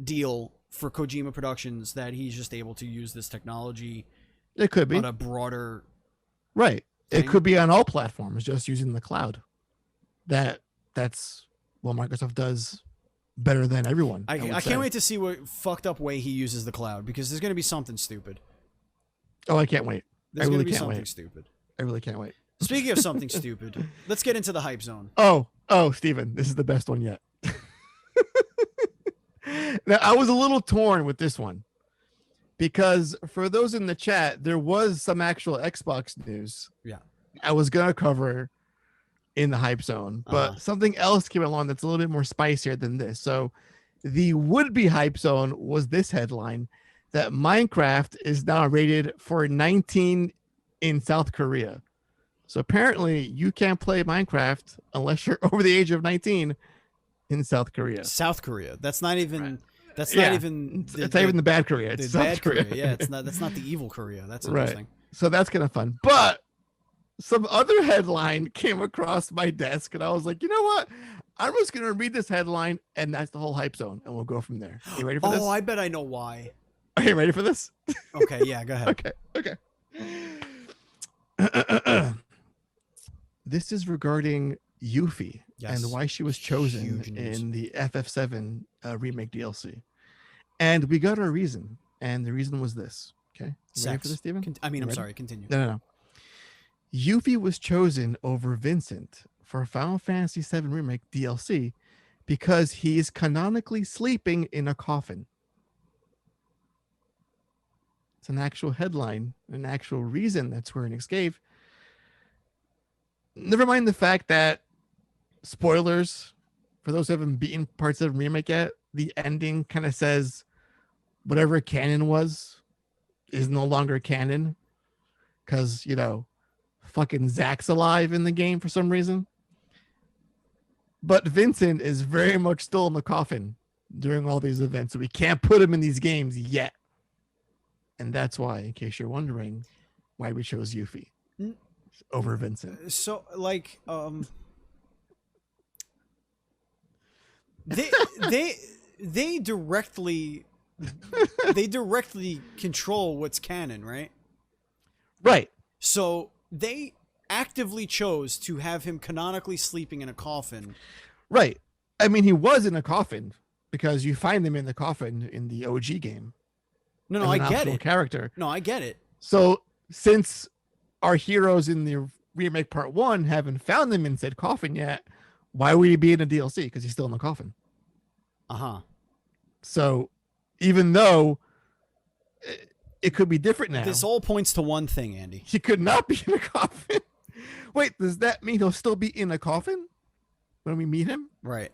deal for Kojima Productions, that he's just able to use this technology? It could be on a broader thing? It could be on all platforms, just using the cloud. That's what Microsoft does better than everyone. I can't wait to see what fucked up way he uses the cloud, because there's going to be something stupid. Oh, I can't wait. There's going to be something stupid. I really can't wait. Speaking of something stupid, let's get into the hype zone. Oh, Steven, this is the best one yet. Now, I was a little torn with this one, because for those in the chat, there was some actual Xbox news. Yeah. I was going to cover in the hype zone, but something else came along that's a little bit more spicier than this. So the would-be hype zone was this headline, that Minecraft is now rated for 19 in South Korea. So apparently you can't play Minecraft unless you're over the age of 19 in South Korea. South Korea. That's not even. That's not even. It's not even the bad Korea. It's South bad Korea. Yeah, it's not. That's not the evil Korea. That's interesting. Right. So that's kind of fun. But some other headline came across my desk, and I was like, you know what? I'm just gonna read this headline, and that's the whole hype zone, and we'll go from there. Are you ready for this? Oh, I bet I know why. Are you ready for this? Okay. Yeah. Go ahead. Okay. This is regarding Yuffie and why she was chosen in the FF7 remake DLC. And we got our reason. And the reason was this. Okay. Ready for this, Steven? I'm sorry. Continue. No. Yuffie was chosen over Vincent for Final Fantasy VII Remake DLC because he is canonically sleeping in a coffin. It's an actual headline, an actual reason that Square Enix gave. Never mind the fact that, spoilers, for those who haven't beaten parts of the remake yet, the ending kind of says whatever canon was is no longer canon because, you know, fucking Zack's alive in the game for some reason. But Vincent is very much still in the coffin during all these events, so we can't put him in these games yet. And that's why, in case you're wondering, why we chose Yuffie over Vincent. So, like, they directly control what's canon, right? Right. So they actively chose to have him canonically sleeping in a coffin. Right. I mean, he was in a coffin because you find him in the coffin in the OG game. No, I get it. Character. No, I get it. So since our heroes in the remake part 1 haven't found them in said coffin yet, why would he be in a DLC? Because he's still in the coffin. So even though it could be different now, this all points to one thing, Andy. He could not be in a coffin. Wait, does that mean he'll still be in a coffin when we meet him? Right.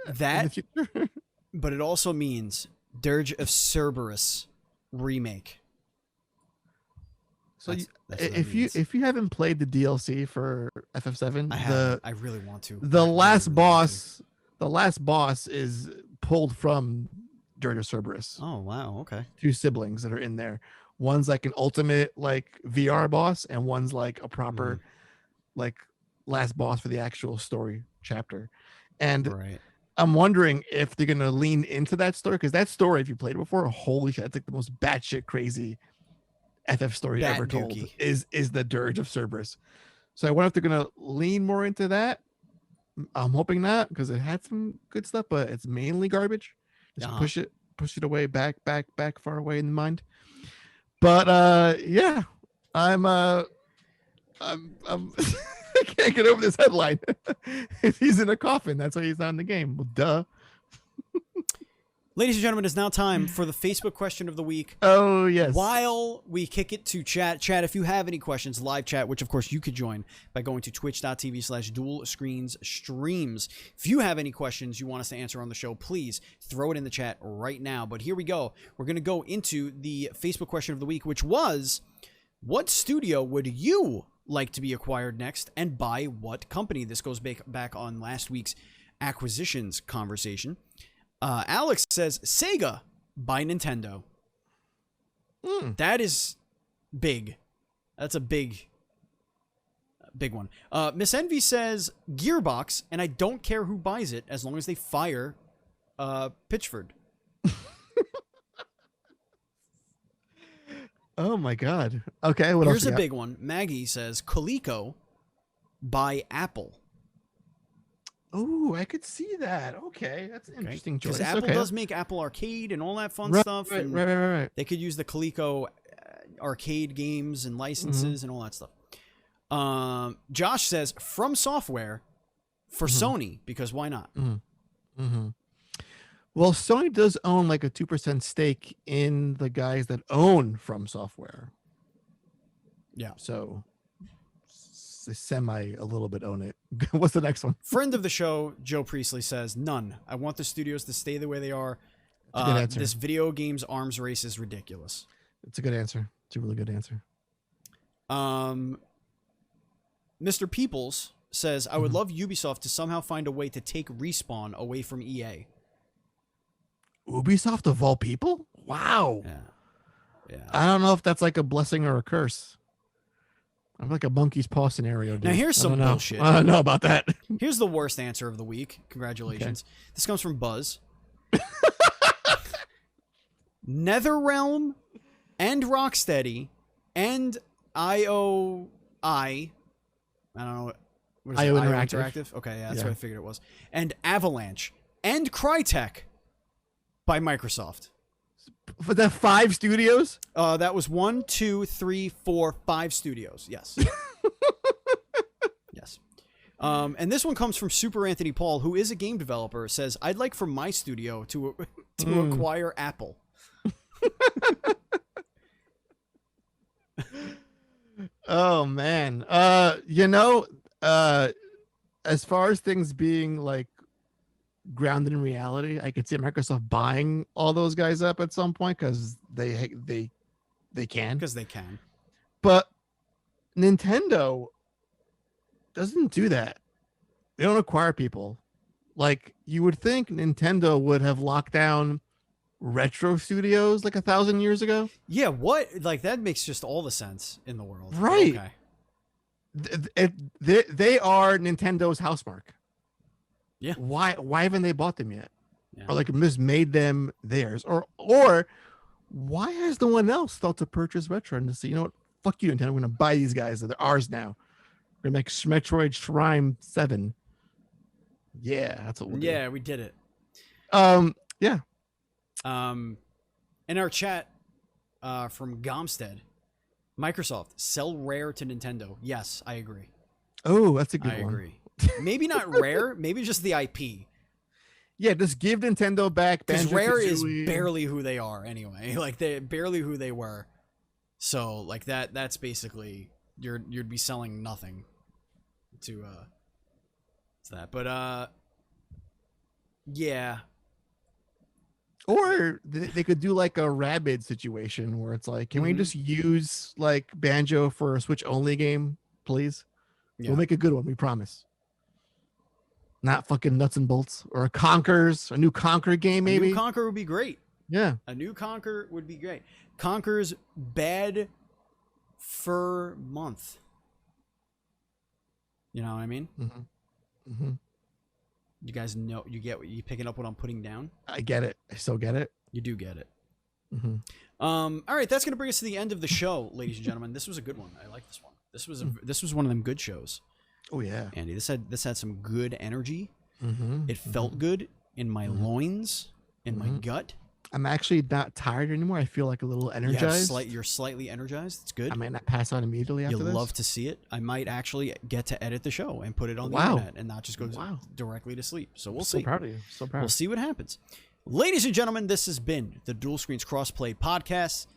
That, but it also means Dirge of Cerberus remake. So if you haven't played the DLC for FF7, I really want to. The last boss is pulled from Dirge of Cerberus. Oh wow, okay. 2 siblings that are in there. One's like an ultimate like VR boss, and one's like a proper like last boss for the actual story chapter. And I'm wondering if they're gonna lean into that story, because that story, if you played it before, holy shit, it's like the most batshit crazy FF story ever told. Is the Dirge of Cerberus. So I wonder if they're gonna lean more into that. I'm hoping not, because it had some good stuff, but it's mainly garbage. Just push it away, back, far away in the mind. But yeah, I'm I can't get over this headline. He's in a coffin. That's why he's not in the game. Well, duh. Ladies and gentlemen, it's now time for the Facebook question of the week. Oh, yes. While we kick it to chat, if you have any questions, live chat, which of course you could join by going to twitch.tv/dual-screens-streams. If you have any questions you want us to answer on the show, please throw it in the chat right now. But here we go. We're going to go into the Facebook question of the week, which was, what studio would you like to be acquired next, and by what company? This goes back on last week's acquisitions conversation. Alex says Sega by Nintendo. That is big. That's a big one. Miss Envy says Gearbox, and I don't care who buys it as long as they fire Pitchford. Oh my god. Okay, what Here's else? Here's a big one. Maggie says Coleco by Apple. Oh, I could see that. Okay, that's an interesting choice. Because Apple does make Apple Arcade and all that fun stuff. Right. They could use the Coleco arcade games and licenses and all that stuff. Josh says From Software for Sony, because why not? Well, Sony does own like a 2% stake in the guys that own From Software. Yeah. So semi a little bit own it. What's the next one? Friend of the show, Joe Priestley, says none. I want the studios to stay the way they are. This video games arms race is ridiculous. It's a good answer. It's a really good answer. Mr. Peoples says, I would love Ubisoft to somehow find a way to take Respawn away from EA. Ubisoft of all people? Wow. Yeah. I don't know if that's like a blessing or a curse. I'm like a monkey's paw scenario, dude. Now here's some bullshit. I don't know about that. Here's the worst answer of the week. Congratulations. Okay. This comes from Buzz. NetherRealm and Rocksteady and IO I don't know what is IO it? Interactive. Okay, yeah, that's what I figured it was. And Avalanche and Crytek by Microsoft. For the 5 studios? That was 1, 2, 3, 4, 5 studios. Yes. Yes. And this one comes from Super Anthony Paul, who is a game developer. Says, "I'd like for my studio to acquire Apple." Oh man. As far as things being like grounded in reality, I could see Microsoft buying all those guys up at some point because they can. Because they can. But Nintendo doesn't do that. They don't acquire people. Like, you would think Nintendo would have locked down retro studios like 1,000 years ago. Yeah, what? Like, that makes just all the sense in the world. Right. Okay. They are Nintendo's housemark. Yeah. Why haven't they bought them yet? Yeah. Or like just made them theirs? Or why has no one else thought to purchase retro and to say, you know what? Fuck you, Nintendo. I'm going to buy these guys. They're ours now. We're going to make Metroid Shrine 7. Yeah, that's what we'll do. Yeah, we did it. Yeah. In our chat from Gomstead, Microsoft, sell Rare to Nintendo. Yes, I agree. Oh, that's a good I one. agree. Maybe not Rare, maybe just the IP. Yeah, just give Nintendo back. Because Rare is barely who they are anyway. Like, they're barely who they were. So, like, that's basically, you'd be selling nothing to that. But, yeah. Or they could do like a Rabbids situation where it's like, can we just use like Banjo for a Switch only game, please? Yeah. We'll make a good one, we promise. Not fucking nuts and bolts. Or a new Conquer game, maybe. A new Conquer would be great. Yeah. A new Conquer would be great. Conquer's bad for month. You know what I mean? Mm-hmm. Mm-hmm. You guys know, you picking up what I'm putting down? I get it. I still get it. You do get it. Mm-hmm. All right, that's gonna bring us to the end of the show, ladies and gentlemen. This was a good one. I like this one. This was one of them good shows. Oh yeah, Andy. This had some good energy. Mm-hmm. It felt good in my loins, in my gut. I'm actually not tired anymore. I feel like a little energized. You're slightly energized. It's good. I might not pass out immediately after this. You'll love to see it. I might actually get to edit the show and put it on the internet and not just go directly to sleep. So we'll see. So proud of you. So proud. We'll see what happens. Ladies and gentlemen, this has been the Dual Screens Crossplay Podcast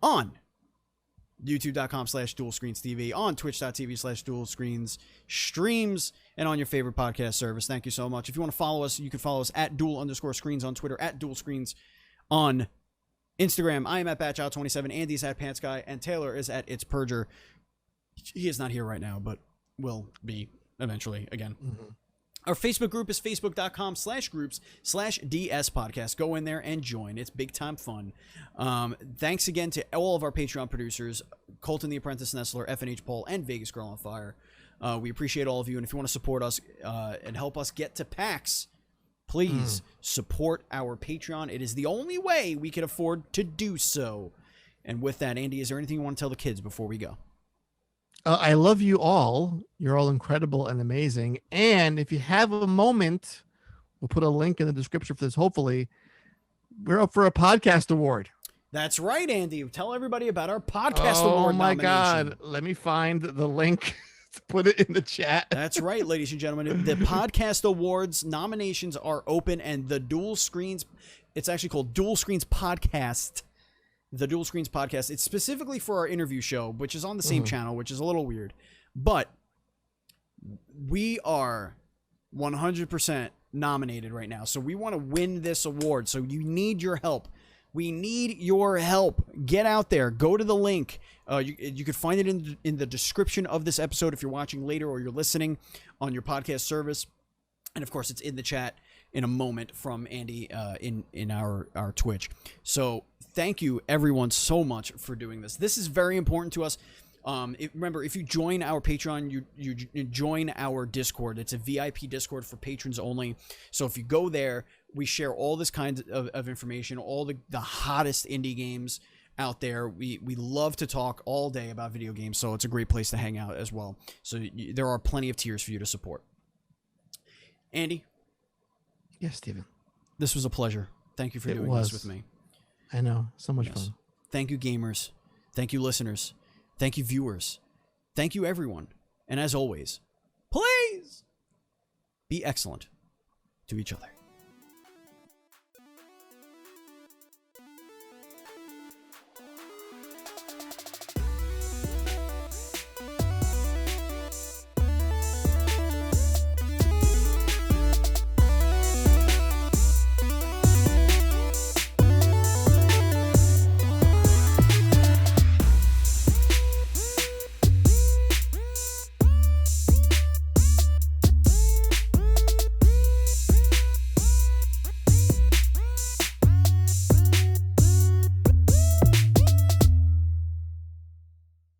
on youtube.com/DualScreensTV, on twitch.tv/DualScreens streams, and on your favorite podcast service. Thank you so much. If you want to follow us, you can follow us at Dual_Screens on Twitter, at Dual Screens on Instagram. I am at BatchOut27, Andy's at PantsGuy, and Taylor is at It's Purger. He is not here right now, but will be eventually again. Our Facebook group is facebook.com/groups/DS podcast. Go in there and join. It's big time fun. Thanks again to all of our Patreon producers, Colton the Apprentice Nestler, FNH Paul, and Vegas Girl on Fire. We appreciate all of you. And if you want to support us and help us get to PAX, please support our Patreon. It is the only way we can afford to do so. And with that, Andy, is there anything you want to tell the kids before we go? I love you all. You're all incredible and amazing. And if you have a moment, we'll put a link in the description for this. Hopefully, we're up for a podcast award. That's right, Andy. Tell everybody about our podcast award. Oh my nomination. God. Let me find the link to put it in the chat. That's right, ladies and gentlemen. The podcast awards nominations are open, and the Dual Screens, it's actually called Dual Screens Podcast. The Dual Screens Podcast. It's specifically for our interview show, which is on the same channel, which is a little weird. But we are 100% nominated right now. So we want to win this award. So you need your help. We need your help. Get out there. Go to the link. You can find it in the description of this episode if you're watching later or you're listening on your podcast service. And, of course, it's in the chat in a moment from Andy in our Twitch. So thank you, everyone, so much for doing this. This is very important to us. Remember, if you join our Patreon, you join our Discord. It's a VIP Discord for patrons only. So if you go there, we share all this kind of information, all the hottest indie games, out there. We love to talk all day about video games, so it's a great place to hang out as well. So there are plenty of tiers for you to support. Andy? Yes, Steven. This was a pleasure. Thank you for doing this with me. I know. So much fun. Thank you, gamers. Thank you, listeners. Thank you, viewers. Thank you, everyone. And as always, please be excellent to each other.